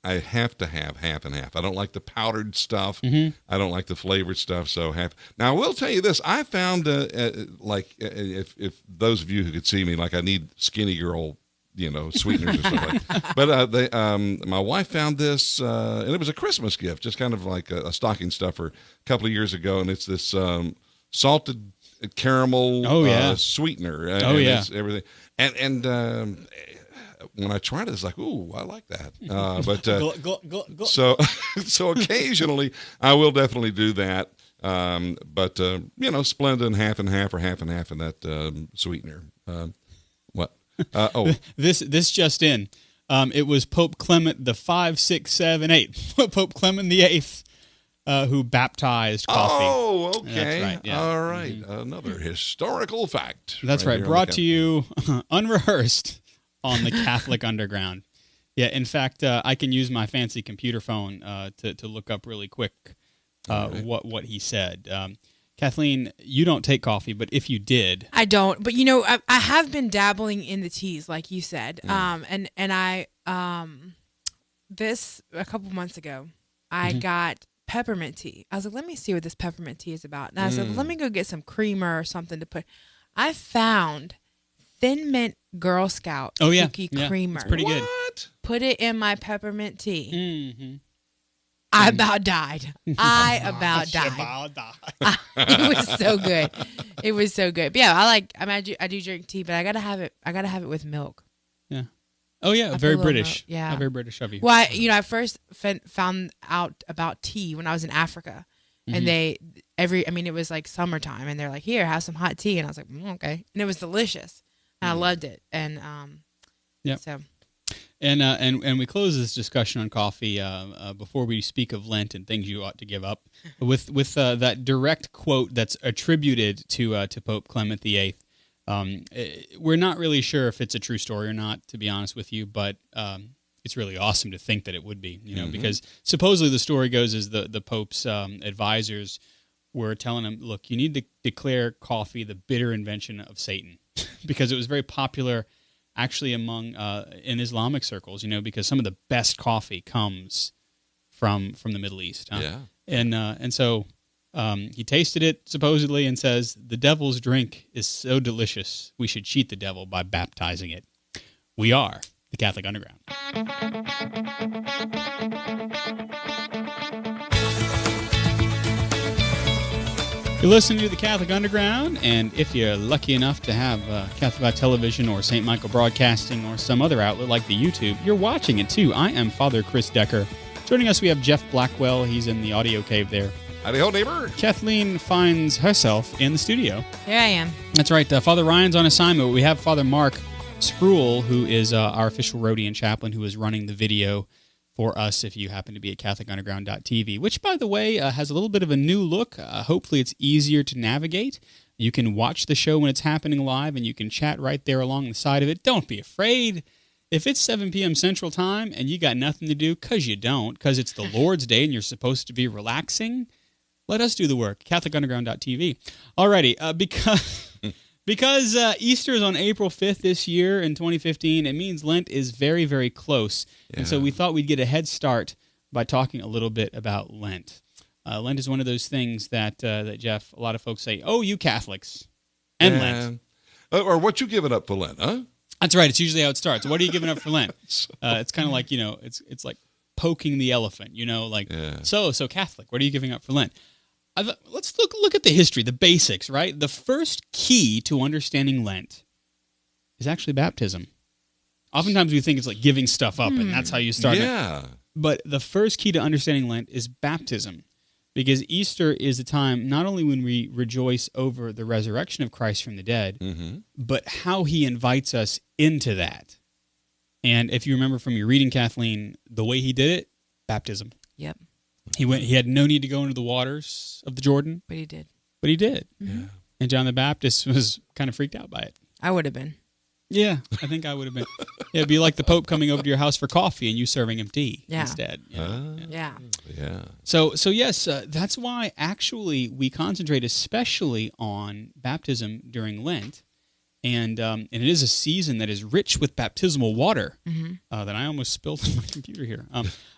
Speaker 4: I have to have half and half. I don't like the powdered stuff.
Speaker 2: Mm-hmm.
Speaker 4: I don't like the flavored stuff. So half. Now I will tell you this: I found if those of you who could see me, like I need skinny girl, sweeteners or something. But my wife found this, and it was a Christmas gift, just kind of like a stocking stuffer a couple of years ago, and it's this salted caramel sweetener. It's everything. And when I tried it, it's like, ooh, I like that. But so occasionally I will definitely do that. But Splenda and half or half and half in that sweetener. What?
Speaker 2: This just in. It was Pope Clement the 5, 6, 7, 8. Pope Clement the 8th. Who baptized coffee.
Speaker 4: Oh, okay.
Speaker 2: That's right. Yeah.
Speaker 4: All right. Another historical fact.
Speaker 2: That's right. Brought to you unrehearsed on the Catholic Underground. Yeah, in fact, I can use my fancy computer phone to look up really quick what he said. Kathleen, you don't take coffee, but if you did...
Speaker 3: I don't, but I have been dabbling in the teas, like you said. And I, this, a couple months ago, I got peppermint tea. I was like, let me see what this peppermint tea is about. And I said, let me go get some creamer or something to put. I found Thin Mint Girl Scout cookie creamer.
Speaker 2: It's pretty good.
Speaker 3: Put it in my peppermint tea.
Speaker 2: Mm-hmm.
Speaker 3: I about died. I about died. It was so good. It was so good. But yeah, I do drink tea, but I gotta have it with milk.
Speaker 2: Yeah. Oh yeah, very British.
Speaker 3: Yeah,
Speaker 2: very British of you.
Speaker 3: Well, I first found out about tea when I was in Africa, and it was like summertime, and they're like, "Here, have some hot tea," and I was like, "Okay," and it was delicious, and I loved it, and so.
Speaker 2: And we close this discussion on coffee before we speak of Lent and things you ought to give up with that direct quote that's attributed to Pope Clement VIII. We're not really sure if it's a true story or not, to be honest with you, but it's really awesome to think that it would be, because supposedly the story goes is the Pope's advisors were telling him, look, you need to declare coffee the bitter invention of Satan, because it was very popular actually among in Islamic circles, because some of the best coffee comes from the Middle East.
Speaker 4: Yeah.
Speaker 2: And so he tasted it supposedly and says, the devil's drink is so delicious, we should cheat the devil by baptizing it. We are the Catholic Underground. You're listening to the Catholic Underground, and if you're lucky enough to have Catholic Television or St. Michael Broadcasting or some other outlet like the YouTube, you're watching it too. I am Father Chris Decker. Joining us, we have Jeff Blackwell. He's in the audio cave there.
Speaker 4: Howdy ho, neighbor.
Speaker 2: Kathleen finds herself in the studio.
Speaker 3: Here I am.
Speaker 2: That's right. Father Ryan's on assignment. We have Father Mark Spruill, who is our official Rhodian chaplain, who is running the video for us if you happen to be at CatholicUnderground.tv, which, by the way, has a little bit of a new look. Hopefully it's easier to navigate. You can watch the show when it's happening live, and you can chat right there along the side of it. Don't be afraid. If it's 7 p.m. Central Time and you got nothing to do, because you don't, because it's the Lord's Day and you're supposed to be relaxing, let us do the work. CatholicUnderground.tv. Alrighty, because Easter is on April 5th this year in 2015, it means Lent is very, very close. Yeah. And so we thought we'd get a head start by talking a little bit about Lent. Lent is one of those things that Jeff, a lot of folks say, oh, you Catholics, and Lent.
Speaker 4: Or what you giving up for Lent, huh?
Speaker 2: That's right. It's usually how it starts. What are you giving up for Lent? It's kind of like, it's like poking the elephant, So Catholic, what are you giving up for Lent? Let's look at the history, the basics, right? The first key to understanding Lent is actually baptism. Oftentimes we think it's like giving stuff up, and that's how you start.
Speaker 4: Yeah.
Speaker 2: But the first key to understanding Lent is baptism, because Easter is a time not only when we rejoice over the resurrection of Christ from the dead, but how he invites us into that. And if you remember from your reading, Kathleen, the way he did it, baptism.
Speaker 3: Yep.
Speaker 2: He had no need to go into the waters of the Jordan.
Speaker 3: But he did.
Speaker 2: Mm-hmm.
Speaker 4: Yeah.
Speaker 2: And John the Baptist was kind of freaked out by it.
Speaker 3: I would have been.
Speaker 2: Yeah, I think I would have been. Yeah, it'd be like the Pope coming over to your house for coffee and you serving him tea instead.
Speaker 3: Yeah.
Speaker 4: Yeah.
Speaker 2: So yes, that's why actually we concentrate especially on baptism during Lent, and it is a season that is rich with baptismal water that I almost spilled on my computer here.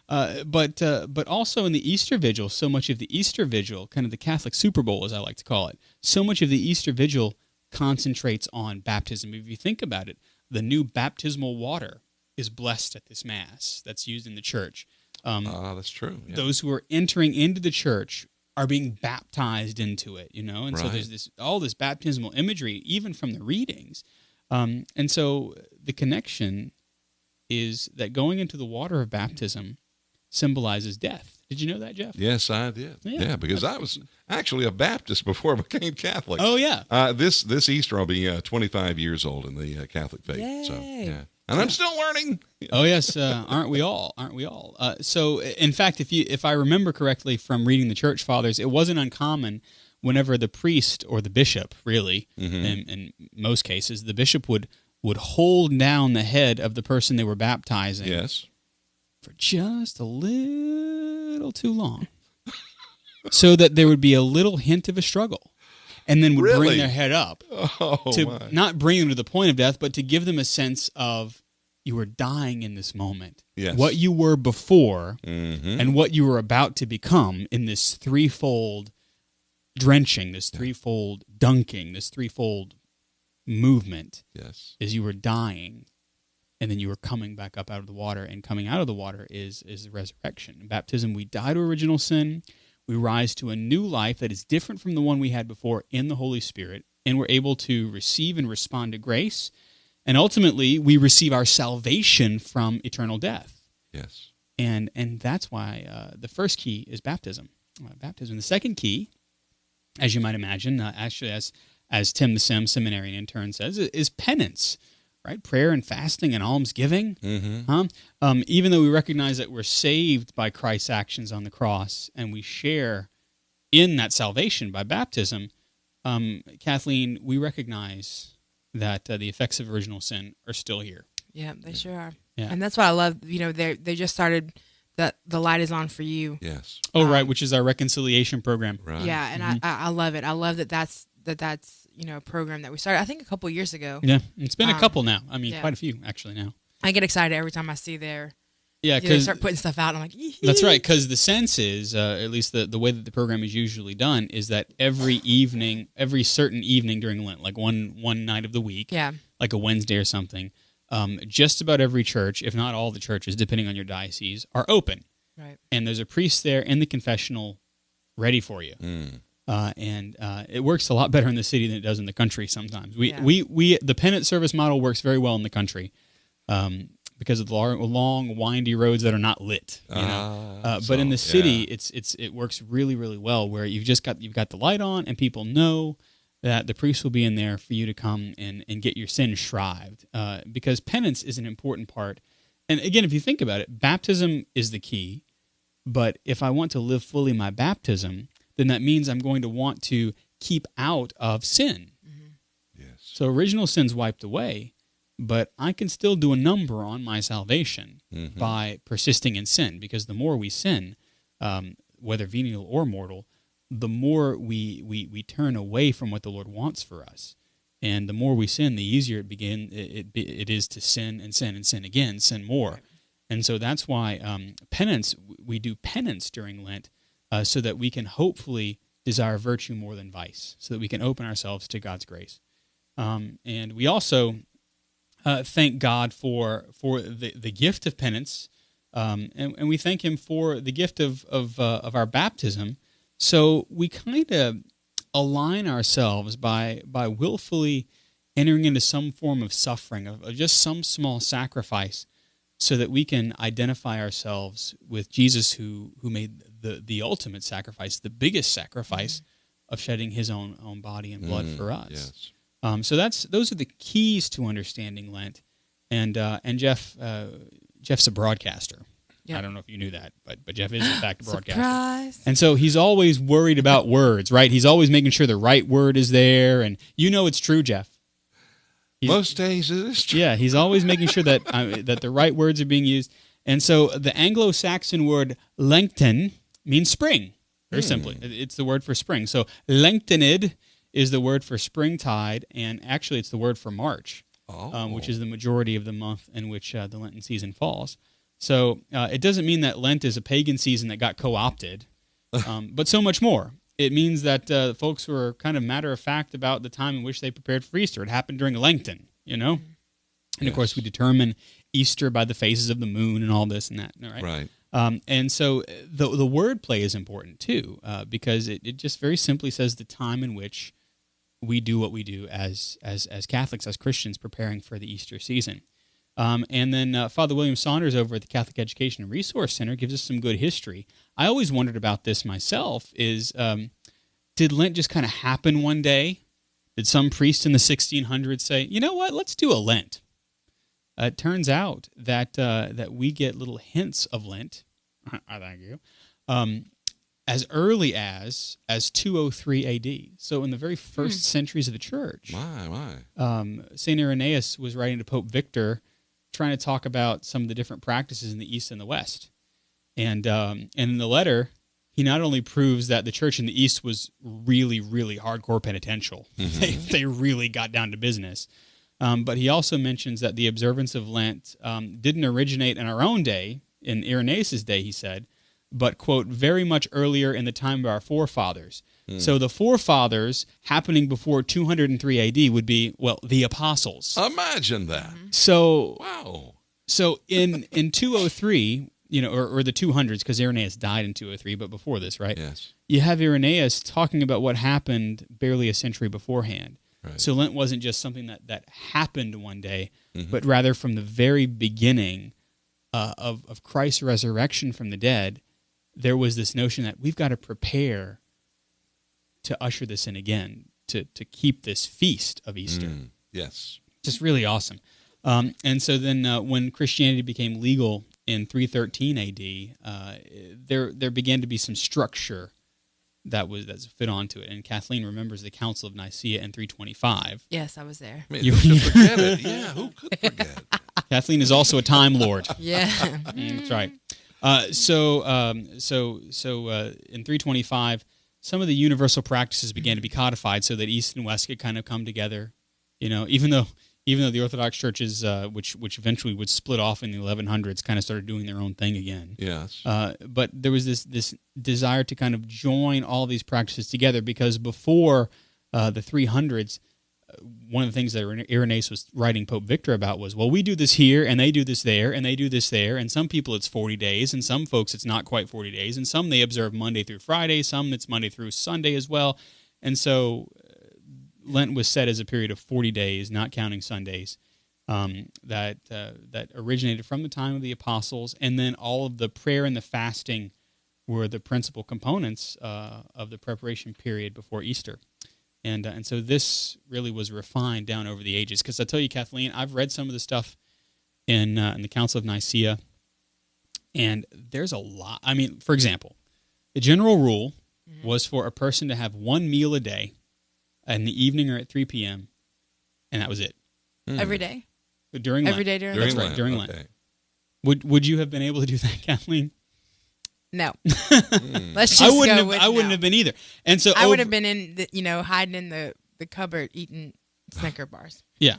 Speaker 2: But also in the Easter Vigil, so much of the Easter Vigil, kind of the Catholic Super Bowl as I like to call it, so much of the Easter Vigil concentrates on baptism. If you think about it, the new baptismal water is blessed at this Mass that's used in the church.
Speaker 4: That's true. Yeah.
Speaker 2: Those who are entering into the church are being baptized into it, and so there's all this baptismal imagery, even from the readings. And so the connection is that going into the water of baptism symbolizes death. Did you know that, Jeff?
Speaker 4: Yes, I did. Yeah, because I was actually a Baptist before I became Catholic.
Speaker 2: Oh, yeah.
Speaker 4: This Easter I'll be 25 years old in the Catholic faith.
Speaker 3: Yay.
Speaker 4: So, yeah. And I'm still learning.
Speaker 2: Oh, yes. Aren't we all? Aren't we all? So, in fact, if I remember correctly from reading the Church Fathers, it wasn't uncommon whenever the priest or the bishop, really, in most cases, the bishop would hold down the head of the person they were baptizing.
Speaker 4: Yes.
Speaker 2: For just a little too long, so that there would be a little hint of a struggle, and then would bring their head up not bring them to the point of death, but to give them a sense of you were dying in this moment.
Speaker 4: Yes.
Speaker 2: What you were before and what you were about to become in this threefold drenching, this threefold dunking, this threefold movement.
Speaker 4: Yes.
Speaker 2: Is you were dying. And then you were coming back up out of the water, and coming out of the water is the resurrection. In baptism, we die to original sin, we rise to a new life that is different from the one we had before in the Holy Spirit, and we're able to receive and respond to grace, and ultimately we receive our salvation from eternal death.
Speaker 4: Yes.
Speaker 2: And that's why the first key is baptism. Baptism. The second key, as you might imagine, actually as Tim the seminarian intern says, is penance. Right, prayer and fasting and almsgiving. Even though we recognize that we're saved by Christ's actions on the cross, and we share in that salvation by baptism, Kathleen, we recognize that the effects of original sin are still here.
Speaker 3: Yeah, they sure are.
Speaker 2: Yeah.
Speaker 3: And that's what I love. They just started the light is on for you.
Speaker 4: Yes.
Speaker 2: Oh, right, which is our reconciliation program.
Speaker 4: Right.
Speaker 3: Yeah, and I love it. I love that's a program that we started, I think, a couple years ago.
Speaker 2: Yeah, it's been a couple now. I mean,
Speaker 3: yeah.
Speaker 2: quite a few, actually, now.
Speaker 3: I get excited every time I see their...
Speaker 2: Yeah,
Speaker 3: they
Speaker 2: because...
Speaker 3: start putting stuff out, and I'm like...
Speaker 2: That's right, because the sense is, at least the way that the program is usually done, is that every certain evening during Lent, like one night of the week, like a Wednesday or something, just about every church, if not all the churches, depending on your diocese, are open.
Speaker 3: Right. And
Speaker 2: there's a priest there in the confessional ready for you. And it works a lot better in the city than it does in the country sometimes. The penance service model works very well in the country because of the long, windy roads that are not lit. But in the city, it works really, really well where you've got the light on and people know that the priest will be in there for you to come and get your sin shrived because penance is an important part. And again, if you think about it, baptism is the key. But if I want to live fully my baptism, then that means I'm going to want to keep out of sin.
Speaker 4: Yes.
Speaker 2: So original sin's wiped away, but I can still do a number on my salvation by persisting in sin, because the more we sin, whether venial or mortal, the more we turn away from what the Lord wants for us. And the more we sin, the easier it is to sin and sin and sin again, sin more. Right. And so that's why penance, we do penance during Lent, so that we can hopefully desire virtue more than vice, so that we can open ourselves to God's grace. And we also thank God for the gift of penance, and we thank Him for the gift of our baptism. So we kind of align ourselves by willfully entering into some form of suffering, of just some small sacrifice, so that we can identify ourselves with Jesus, who made the ultimate sacrifice, the biggest sacrifice of shedding His own body and blood for us. Yes. So those are the keys to understanding Lent. And Jeff's a broadcaster. Yep. I don't know if you knew that, but Jeff is in fact a broadcaster.
Speaker 3: Surprise.
Speaker 2: And so he's always worried about words, right? He's always making sure the right word is there, and it's true, Jeff.
Speaker 4: Most days it is true.
Speaker 2: Yeah, he's always making sure that that the right words are being used. And so the Anglo-Saxon word lengthen means spring, very simply. It's the word for spring. So lengthened is the word for springtide, and actually it's the word for March, which is the majority of the month in which the Lenten season falls. So it doesn't mean that Lent is a pagan season that got co-opted, but so much more. It means that folks were kind of matter-of-fact about the time in which they prepared for Easter. It happened during Lenten, you know? And, of course, we determine Easter by the phases of the moon and all this and that, right?
Speaker 4: Right.
Speaker 2: And so the word play is important, too, because it just very simply says the time in which we do what we do as Catholics, as Christians, preparing for the Easter season. And then Father William Saunders over at the Catholic Education and Resource Center gives us some good history. I always wondered about this myself, is did Lent just kind of happen one day? Did some priest in the 1600s say, you know what, let's do a Lent? It turns out that that we get little hints of Lent, I thank you, as early as 203 A.D. So in the very first centuries of the Church. St. Irenaeus was writing to Pope Victor, trying to talk about some of the different practices in the East and the West. And in the letter, he not only proves that the church in the East was really, really hardcore penitential. They really got down to business. But he also mentions that the observance of Lent didn't originate in our own day, in Irenaeus' day, he said, but, quote, very much earlier in the time of our forefathers. So the forefathers happening before 203 A.D. would be, well, the apostles.
Speaker 4: Imagine that.
Speaker 2: So,
Speaker 4: Wow.
Speaker 2: So in 203, you know, or the 200s, because Irenaeus died in 203, but before this, right?
Speaker 4: Yes.
Speaker 2: You have Irenaeus talking about what happened barely a century beforehand.
Speaker 4: Right.
Speaker 2: So Lent wasn't just something that happened one day, but rather from the very beginning of Christ's resurrection from the dead, there was this notion that we've got to prepare to usher this in again, to keep this feast of Easter.
Speaker 4: Yes.
Speaker 2: Just really awesome. And so then when Christianity became legal in 313 A.D., there began to be some structure that's fit onto it. And Kathleen remembers the Council of Nicaea in 325.
Speaker 3: Yes, I was there.
Speaker 4: I mean, who could forget it? Yeah, who could forget?
Speaker 2: Kathleen is also a Time Lord.
Speaker 3: Yeah.
Speaker 2: That's right. So in 325, some of the universal practices began to be codified so that East and West could kind of come together. You know, even though the Orthodox churches, which eventually would split off in the 1100s, kind of started doing their own thing again.
Speaker 4: Yes.
Speaker 2: But there was this desire to kind of join all these practices together, because before the 300s, one of the things that Irenaeus was writing Pope Victor about was, well, we do this here, and they do this there, and they do this there, and some people it's 40 days, and some folks it's not quite 40 days, and some they observe Monday through Friday, some it's Monday through Sunday as well. And so Lent was set as a period of 40 days, not counting Sundays, that originated from the time of the apostles, and then all of the prayer and the fasting were the principal components of the preparation period before Easter. And so this really was refined down over the ages. Because I tell you, Kathleen, I've read some of the stuff in the Council of Nicaea, and there's a lot. I mean, for example, the general rule was for a person to have one meal a day in the evening or at 3 p.m., and that was it.
Speaker 3: Every day?
Speaker 2: During Lent.
Speaker 3: Every day during
Speaker 2: That's
Speaker 3: Lent?
Speaker 2: right, during
Speaker 4: okay.
Speaker 2: Lent. Would you have been able to do that, Kathleen?
Speaker 3: No. Let's just
Speaker 2: I wouldn't
Speaker 3: go
Speaker 2: have.
Speaker 3: with
Speaker 2: I wouldn't
Speaker 3: no.
Speaker 2: have been either. And so
Speaker 3: I would have been in hiding in the cupboard eating Snicker bars.
Speaker 2: Yeah,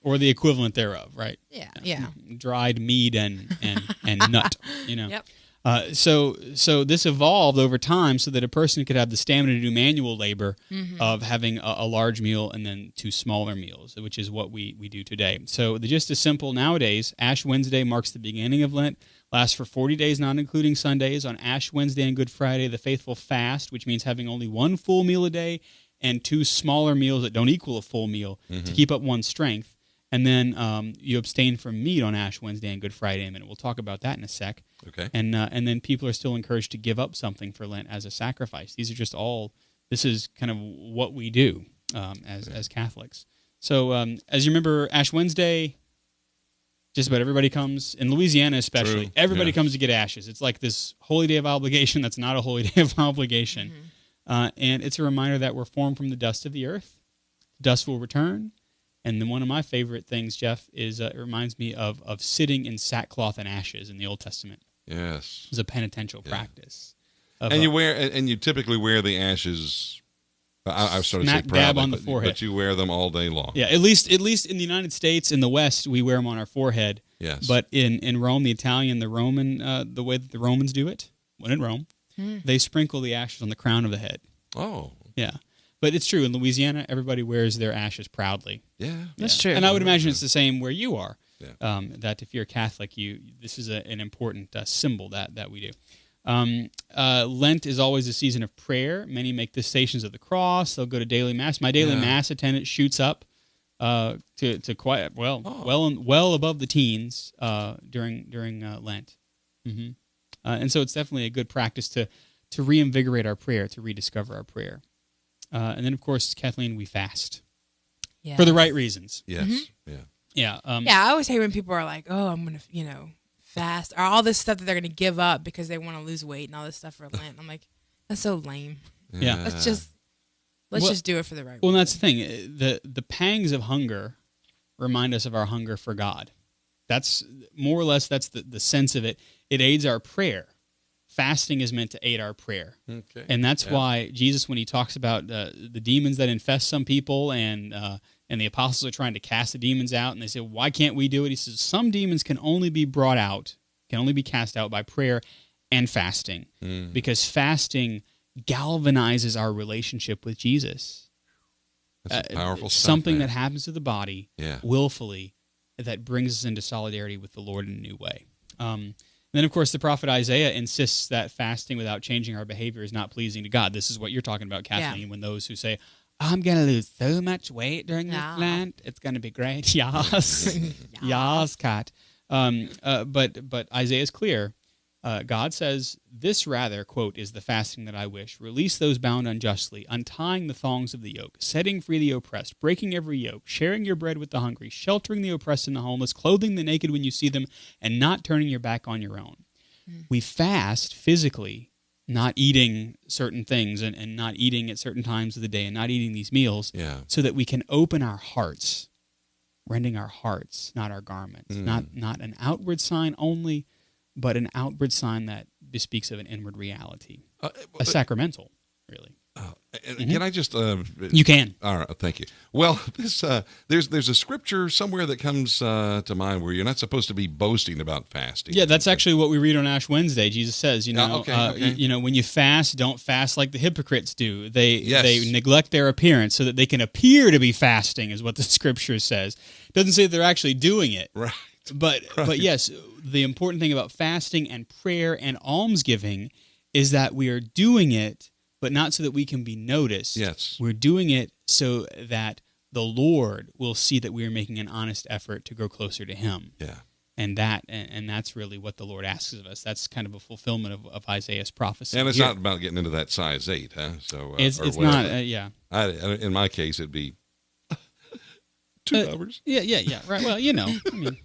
Speaker 2: or the equivalent thereof, right?
Speaker 3: Yeah.
Speaker 2: Dried meat and nut, you know.
Speaker 3: Yep.
Speaker 2: So this evolved over time so that a person could have the stamina to do manual labor of having a large meal and then 2 smaller meals, which is what we do today. So the gist is simple nowadays. Ash Wednesday marks the beginning of Lent, lasts for 40 days, not including Sundays. On Ash Wednesday and Good Friday, the faithful fast, which means having only 1 full meal a day and 2 smaller meals that don't equal a full meal to keep up one's strength. And then you abstain from meat on Ash Wednesday and Good Friday. And we'll talk about that in a sec.
Speaker 4: Okay.
Speaker 2: And then people are still encouraged to give up something for Lent as a sacrifice. These are just all. This is kind of what we do as Catholics. So as you remember, Ash Wednesday, just about everybody comes in Louisiana, especially.
Speaker 4: True.
Speaker 2: Everybody
Speaker 4: Yeah.
Speaker 2: comes to get ashes. It's like this holy day of obligation. That's not a holy day of obligation, and it's a reminder that we're formed from the dust of the earth. Dust will return. And then one of my favorite things, Jeff, is it reminds me of sitting in sackcloth and ashes in the Old Testament.
Speaker 4: Yes.
Speaker 2: It's a penitential practice.
Speaker 4: And you typically wear the ashes. I started to say
Speaker 2: Smack dab
Speaker 4: proudly,
Speaker 2: on the forehead.
Speaker 4: but you wear them all day long.
Speaker 2: Yeah, at least in the United States, in the West, we wear them on our forehead.
Speaker 4: Yes.
Speaker 2: But in Rome, the Italian, the Roman, the way that the Romans do it, when in Rome, they sprinkle the ashes on the crown of the head.
Speaker 4: Oh.
Speaker 2: Yeah. But it's true. In Louisiana, everybody wears their ashes proudly.
Speaker 4: Yeah.
Speaker 3: That's true.
Speaker 2: And I would imagine it's the same where you are.
Speaker 4: Yeah.
Speaker 2: That if you're a Catholic, this is an important symbol that we do. Lent is always a season of prayer. Many make the Stations of the Cross. They'll go to daily mass. My daily mass attendance shoots up to quite well above the teens during Lent. Mm-hmm. And so it's definitely a good practice to reinvigorate our prayer, to rediscover our prayer. And then, of course, Kathleen, we fast for the right reasons.
Speaker 4: Yes.
Speaker 3: Mm-hmm.
Speaker 4: Yeah.
Speaker 2: Yeah.
Speaker 3: I always hate when people are like, "Oh, I'm gonna, fast," or all this stuff that they're gonna give up because they want to lose weight and all this stuff for Lent. I'm like, that's so lame.
Speaker 2: Yeah.
Speaker 3: Let's just do it for the right.
Speaker 2: Well, that's the thing. The pangs of hunger remind us of our hunger for God. That's more or less that's the sense of it. It aids our prayer. Fasting is meant to aid our prayer.
Speaker 4: Okay.
Speaker 2: And that's why Jesus, when he talks about the demons that infest some people and the apostles are trying to cast the demons out, and they say, why can't we do it? He says, some demons can only be brought out, can only be cast out by prayer and fasting, because fasting galvanizes our relationship with Jesus.
Speaker 4: That's a powerful stuff,
Speaker 2: something
Speaker 4: man.
Speaker 2: that happens to the body willfully that brings us into solidarity with the Lord in a new way. Then, of course, the prophet Isaiah insists that fasting without changing our behavior is not pleasing to God. This is what you're talking about, Kathleen, when those who say, I'm going to lose so much weight during this Lent. It's going to be great. Yes. Yes, Kat. But Isaiah is clear. God says, this rather, quote, is the fasting that I wish. Release those bound unjustly, untying the thongs of the yoke, setting free the oppressed, breaking every yoke, sharing your bread with the hungry, sheltering the oppressed and the homeless, clothing the naked when you see them, and not turning your back on your own. We fast physically, not eating certain things and not eating at certain times of the day and not eating these meals so that we can open our hearts, rending our hearts, not our garments, not an outward sign only, but an outward sign that bespeaks of an inward reality, a sacramental, really.
Speaker 4: Can I just?
Speaker 2: You can.
Speaker 4: All right, thank you. Well, this there's a scripture somewhere that comes to mind where you're not supposed to be boasting about fasting.
Speaker 2: Yeah, that's actually what we read on Ash Wednesday. Jesus says, when you fast, don't fast like the hypocrites do. They neglect their appearance so that they can appear to be fasting, is what the scripture says. It doesn't say they're actually doing it.
Speaker 4: Right.
Speaker 2: But yes, the important thing about fasting and prayer and almsgiving is that we are doing it, but not so that we can be noticed.
Speaker 4: Yes.
Speaker 2: We're doing it so that the Lord will see that we are making an honest effort to grow closer to Him.
Speaker 4: Yeah.
Speaker 2: And that's really what the Lord asks of us. That's kind of a fulfillment of Isaiah's prophecy.
Speaker 4: And it's not about getting into that size 8, huh? So
Speaker 2: it's not.
Speaker 4: In my case, it'd be 2 hours.
Speaker 2: Yeah. Right. Well, I mean,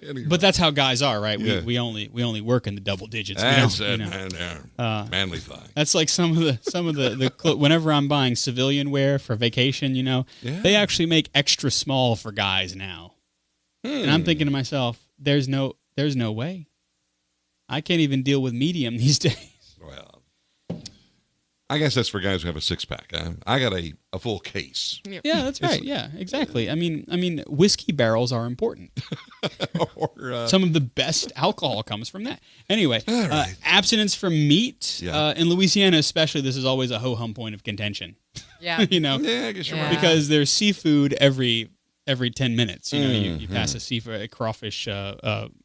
Speaker 4: Anyway.
Speaker 2: but that's how guys are, right? We only work in the double digits.
Speaker 4: That's it, man. Manly thigh.
Speaker 2: That's like some of the whenever I'm buying civilian wear for vacation, they actually make extra small for guys now. And I'm thinking to myself, there's no way. I can't even deal with medium these days.
Speaker 4: Well, I guess that's for guys who have a 6-pack. Huh? I got a full case.
Speaker 2: Yeah, that's right. Yeah, exactly. I mean, whiskey barrels are important.
Speaker 4: Or,
Speaker 2: some of the best alcohol comes from that. Anyway,
Speaker 4: right.
Speaker 2: Abstinence from meat. In Louisiana especially, this is always a ho-hum point of contention.
Speaker 3: Yeah.
Speaker 4: Yeah, I guess you're right.
Speaker 2: Because there's seafood every 10 minutes. You pass a crawfish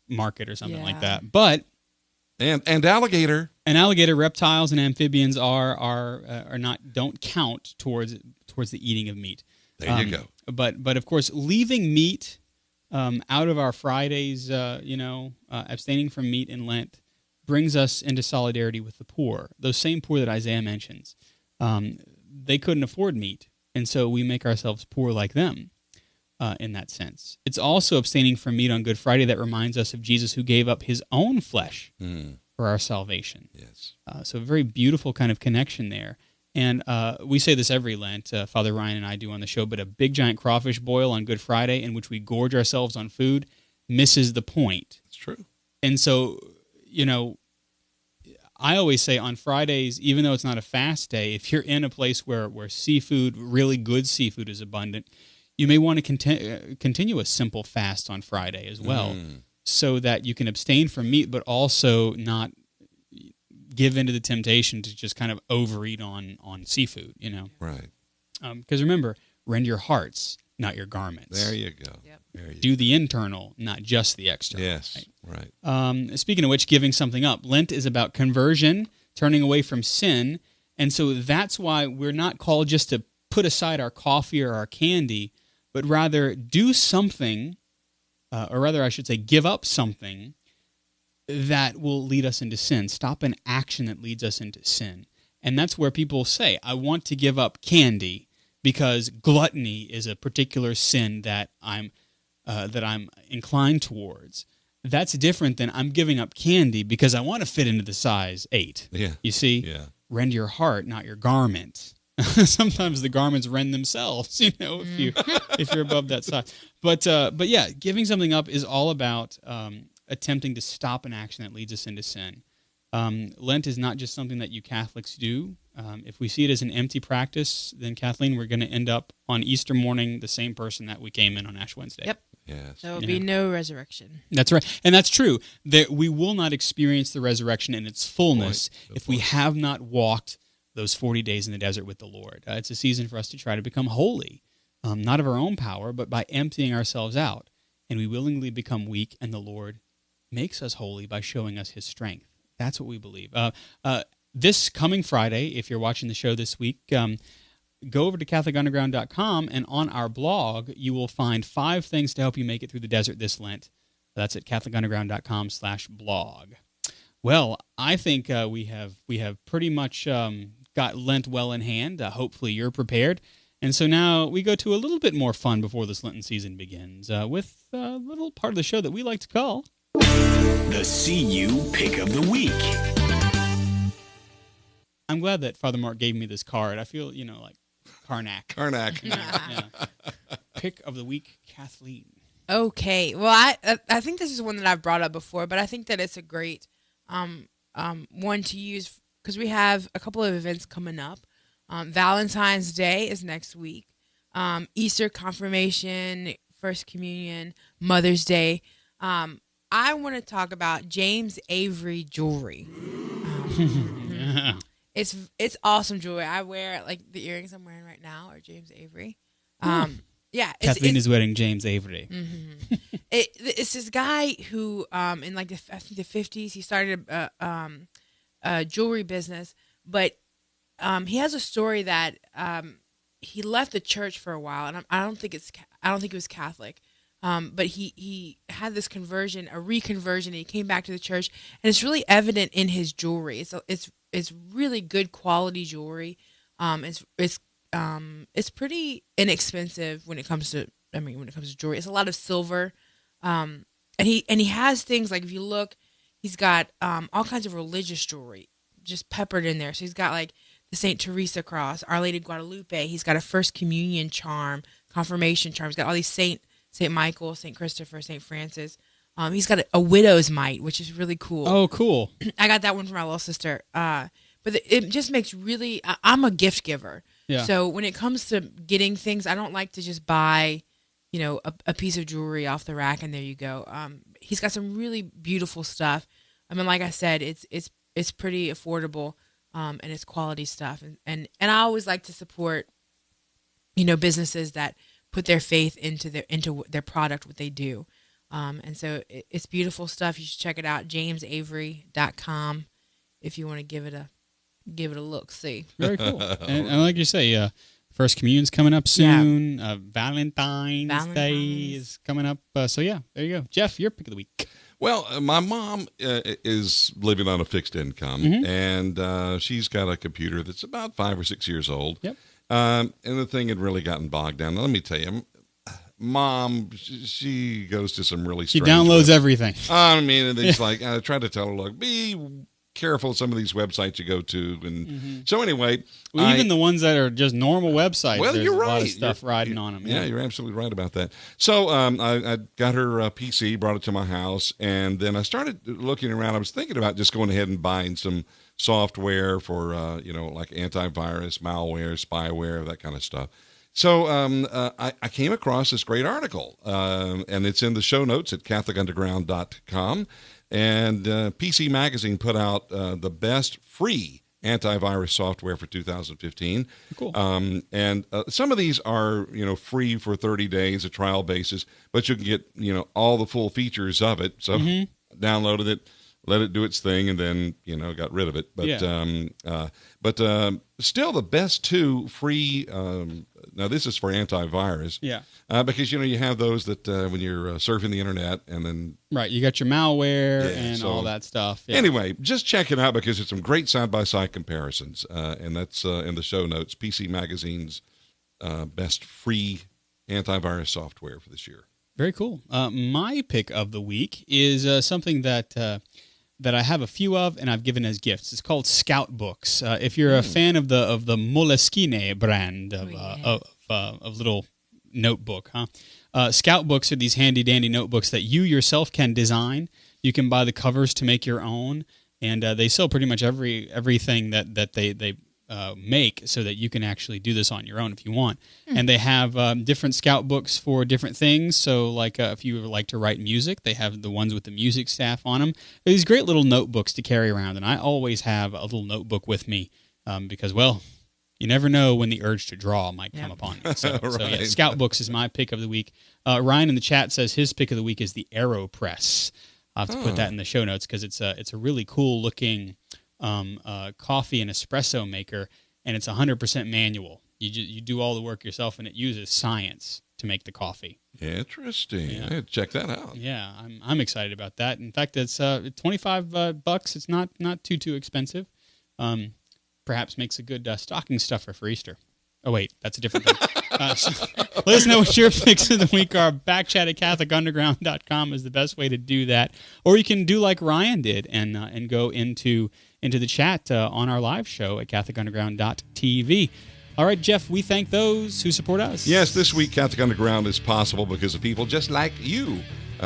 Speaker 2: market or something like that. But
Speaker 4: and alligator.
Speaker 2: And alligator, reptiles, and amphibians don't count towards the eating of meat.
Speaker 4: There you go.
Speaker 2: But of course, leaving meat out of our Fridays, abstaining from meat in Lent brings us into solidarity with the poor. Those same poor that Isaiah mentions, they couldn't afford meat, and so we make ourselves poor like them. In that sense, it's also abstaining from meat on Good Friday that reminds us of Jesus, who gave up His own flesh for our salvation.
Speaker 4: Yes.
Speaker 2: So a very beautiful kind of connection there. And we say this every Lent, Father Ryan and I do on the show, but a big giant crawfish boil on Good Friday in which we gorge ourselves on food misses the point.
Speaker 4: It's true.
Speaker 2: And so, I always say on Fridays, even though it's not a fast day, if you're in a place where seafood, really good seafood is abundant, you may want to continue a simple fast on Friday as well, so that you can abstain from meat, but also not give into the temptation to just kind of overeat on seafood,
Speaker 4: Right.
Speaker 2: Because remember, rend your hearts, not your garments.
Speaker 4: There you go.
Speaker 3: Yep.
Speaker 4: There you
Speaker 2: Do the internal, not just the external.
Speaker 4: Yes, right.
Speaker 2: Speaking of which, giving something up. Lent is about conversion, turning away from sin, and so that's why we're not called just to put aside our coffee or our candy, but rather do something, or rather I should say give up something that will lead us into sin. Stop an action that leads us into sin. And that's where people say, I want to give up candy because gluttony is a particular sin that I'm inclined towards. That's different than I'm giving up candy because I want to fit into the size 8.
Speaker 4: Yeah.
Speaker 2: You see?
Speaker 4: Yeah.
Speaker 2: Rend your heart, not your garment. Sometimes the garments rend themselves, if you're above that size. But yeah, giving something up is all about attempting to stop an action that leads us into sin. Lent is not just something that you Catholics do. If we see it as an empty practice, then Kathleen, we're going to end up on Easter morning the same person that we came in on Ash Wednesday.
Speaker 3: Yep.
Speaker 4: Yes.
Speaker 3: There will be no resurrection.
Speaker 2: That's right. And that's true. That we will not experience the resurrection in its fullness if we have not walked those 40 days in the desert with the Lord. It's a season for us to try to become holy, not of our own power, but by emptying ourselves out. And we willingly become weak, and the Lord makes us holy by showing us his strength. That's what we believe. This coming Friday, if you're watching the show this week, go over to CatholicUnderground.com, and on our blog, you will find 5 things to help you make it through the desert this Lent. That's at CatholicUnderground.com/blog. Well, I think we have pretty much got Lent well in hand. Hopefully you're prepared. And so now we go to a little bit more fun before this Lenten season begins with a little part of the show that we like to call
Speaker 5: The CU Pick of the Week.
Speaker 2: I'm glad that Father Mark gave me this card. I feel, like Karnak.
Speaker 4: Karnak.
Speaker 2: Yeah. Pick of the week, Kathleen.
Speaker 3: Okay. Well, I think this is one that I've brought up before, but I think that it's a great one to use because we have a couple of events coming up. Valentine's Day is next week. Easter, Confirmation, First Communion, Mother's Day. I want to talk about James Avery jewelry.
Speaker 2: Yeah.
Speaker 3: It's awesome jewelry. I wear like the earrings I'm wearing right now are James Avery. Yeah,
Speaker 2: Kathleen is wearing James Avery.
Speaker 3: Mm-hmm. It's this guy who in like I think the 50s he started a jewelry business, but he has a story that he left the church for a while, and I don't think he was Catholic. But he had this conversion, a reconversion, and he came back to the church, and it's really evident in his jewelry. It's really good quality jewelry. It's pretty inexpensive when it comes to jewelry. It's a lot of silver, and he has things like if you look, he's got all kinds of religious jewelry just peppered in there. So he's got like the Saint Teresa cross, Our Lady of Guadalupe. He's got a First Communion charm, confirmation charm. He's got all these Saint Michael, Saint Christopher, Saint Francis. He's got a widow's mite, which is really cool.
Speaker 2: Oh, cool.
Speaker 3: I got that one from my little sister. But it just makes really. I'm a gift giver.
Speaker 2: Yeah.
Speaker 3: So when it comes to getting things, I don't like to just buy, a piece of jewelry off the rack and there you go. He's got some really beautiful stuff. I mean, like I said, it's pretty affordable, and it's quality stuff. And I always like to support, businesses that put their faith into their product, what they do. And so it's beautiful stuff. You should check it out, jamesavery.com, if you want to give it a look. See,
Speaker 2: very cool. and like you say, First Communion's coming up soon. Yeah. Valentine's Day is coming up. So yeah, there you go. Jeff, your pick of the week.
Speaker 4: Well, my mom is living on a fixed income, and she's got a computer that's about 5 or 6 years old.
Speaker 2: Yep.
Speaker 4: And the thing had really gotten bogged down. Now, let me tell you, Mom, she goes to some really strange
Speaker 2: She downloads everything.
Speaker 4: I mean, it's like I try to tell her, look, be careful of some of these websites you go to. And so anyway,
Speaker 2: Well, even the ones that are just normal websites,
Speaker 4: well,
Speaker 2: there's
Speaker 4: you're
Speaker 2: a lot of
Speaker 4: right.
Speaker 2: stuff riding on them.
Speaker 4: Yeah, you're absolutely right about that. So I got her PC, brought it to my house, and then I started looking around. I was thinking about just going ahead and buying some software for, like antivirus, malware, spyware, that kind of stuff. So I came across this great article, and it's in the show notes at CatholicUnderground.com. And PC Magazine put out the best free antivirus software for 2015.
Speaker 2: Cool.
Speaker 4: And some of these are, free for 30 days, a trial basis, but you can get, all the full features of it. So downloaded it, let it do its thing, and then, got rid of it. But still the best two free, now this is for antivirus.
Speaker 2: Yeah.
Speaker 4: Because, you have those that when you're surfing the internet and then.
Speaker 2: Right. You got your malware and all that stuff. Yeah.
Speaker 4: Anyway, just check it out because it's some great side-by-side comparisons. And that's in the show notes, PC Magazine's best free antivirus software for this year.
Speaker 2: Very cool. My pick of the week is something that I have a few of and I've given as gifts. It's called Scout Books. If you're a fan of the Moleskine brand of little notebook, Scout Books are these handy dandy notebooks that you yourself can design. You can buy the covers to make your own, and they sell pretty much everything that they make so that you can actually do this on your own if you want. And they have different Scout books for different things. So like if you like to write music, they have the ones with the music staff on them. They're these great little notebooks to carry around, and I always have a little notebook with me because, well, you never know when the urge to draw might come upon you. So,
Speaker 4: Right.
Speaker 2: Scout Books is my pick of the week. Ryan in the chat says his pick of the week is the AeroPress. I'll have to put that in the show notes because it's a really cool looking coffee and espresso maker, and it's 100% manual. You do all the work yourself, and it uses science to make the coffee.
Speaker 4: Interesting.
Speaker 2: Yeah.
Speaker 4: I had to check that out.
Speaker 2: Yeah, I'm excited about that. In fact, it's $25. It's not too expensive. Perhaps makes a good stocking stuffer for Easter. Oh, wait, that's a different thing. So let us know what your picks of the week are. Backchat at CatholicUnderground.com is the best way to do that. Or you can do like Ryan did and go into the chat on our live show at CatholicUnderground.tv. All right, Jeff, we thank those who support us.
Speaker 4: Yes, this week Catholic Underground is possible because of people just like you.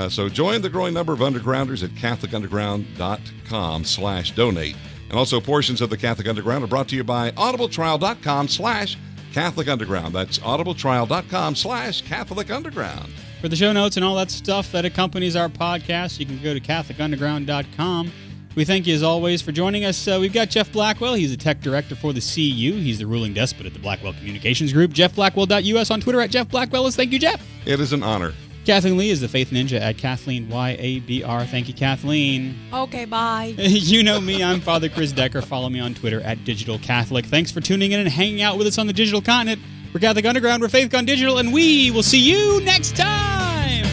Speaker 4: So join the growing number of undergrounders at CatholicUnderground.com/donate. And also portions of the Catholic Underground are brought to you by audibletrial.com/Catholic Underground. That's audibletrial.com/Catholic Underground.
Speaker 2: For the show notes and all that stuff that accompanies our podcast, you can go to CatholicUnderground.com. We thank you, as always, for joining us. We've got Jeff Blackwell. He's the tech director for the CU. He's the ruling despot at the Blackwell Communications Group. JeffBlackwell.us on Twitter at Jeff Blackwell. Thank you, Jeff.
Speaker 4: It is an honor.
Speaker 2: Kathleen Lee is the Faith Ninja at Kathleen YABR. Thank you, Kathleen.
Speaker 3: Okay, bye.
Speaker 2: You know me. I'm Father Chris Decker. Follow me on Twitter at Digital Catholic. Thanks for tuning in and hanging out with us on the digital continent. We're Catholic Underground. We're Faith Gone Digital, and we will see you next time.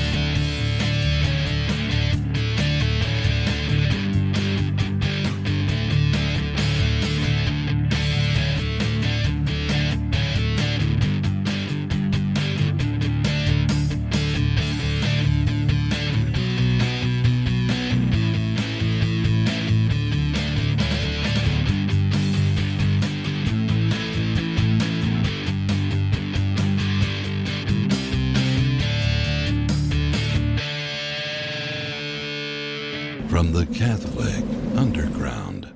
Speaker 1: From the Catholic Underground.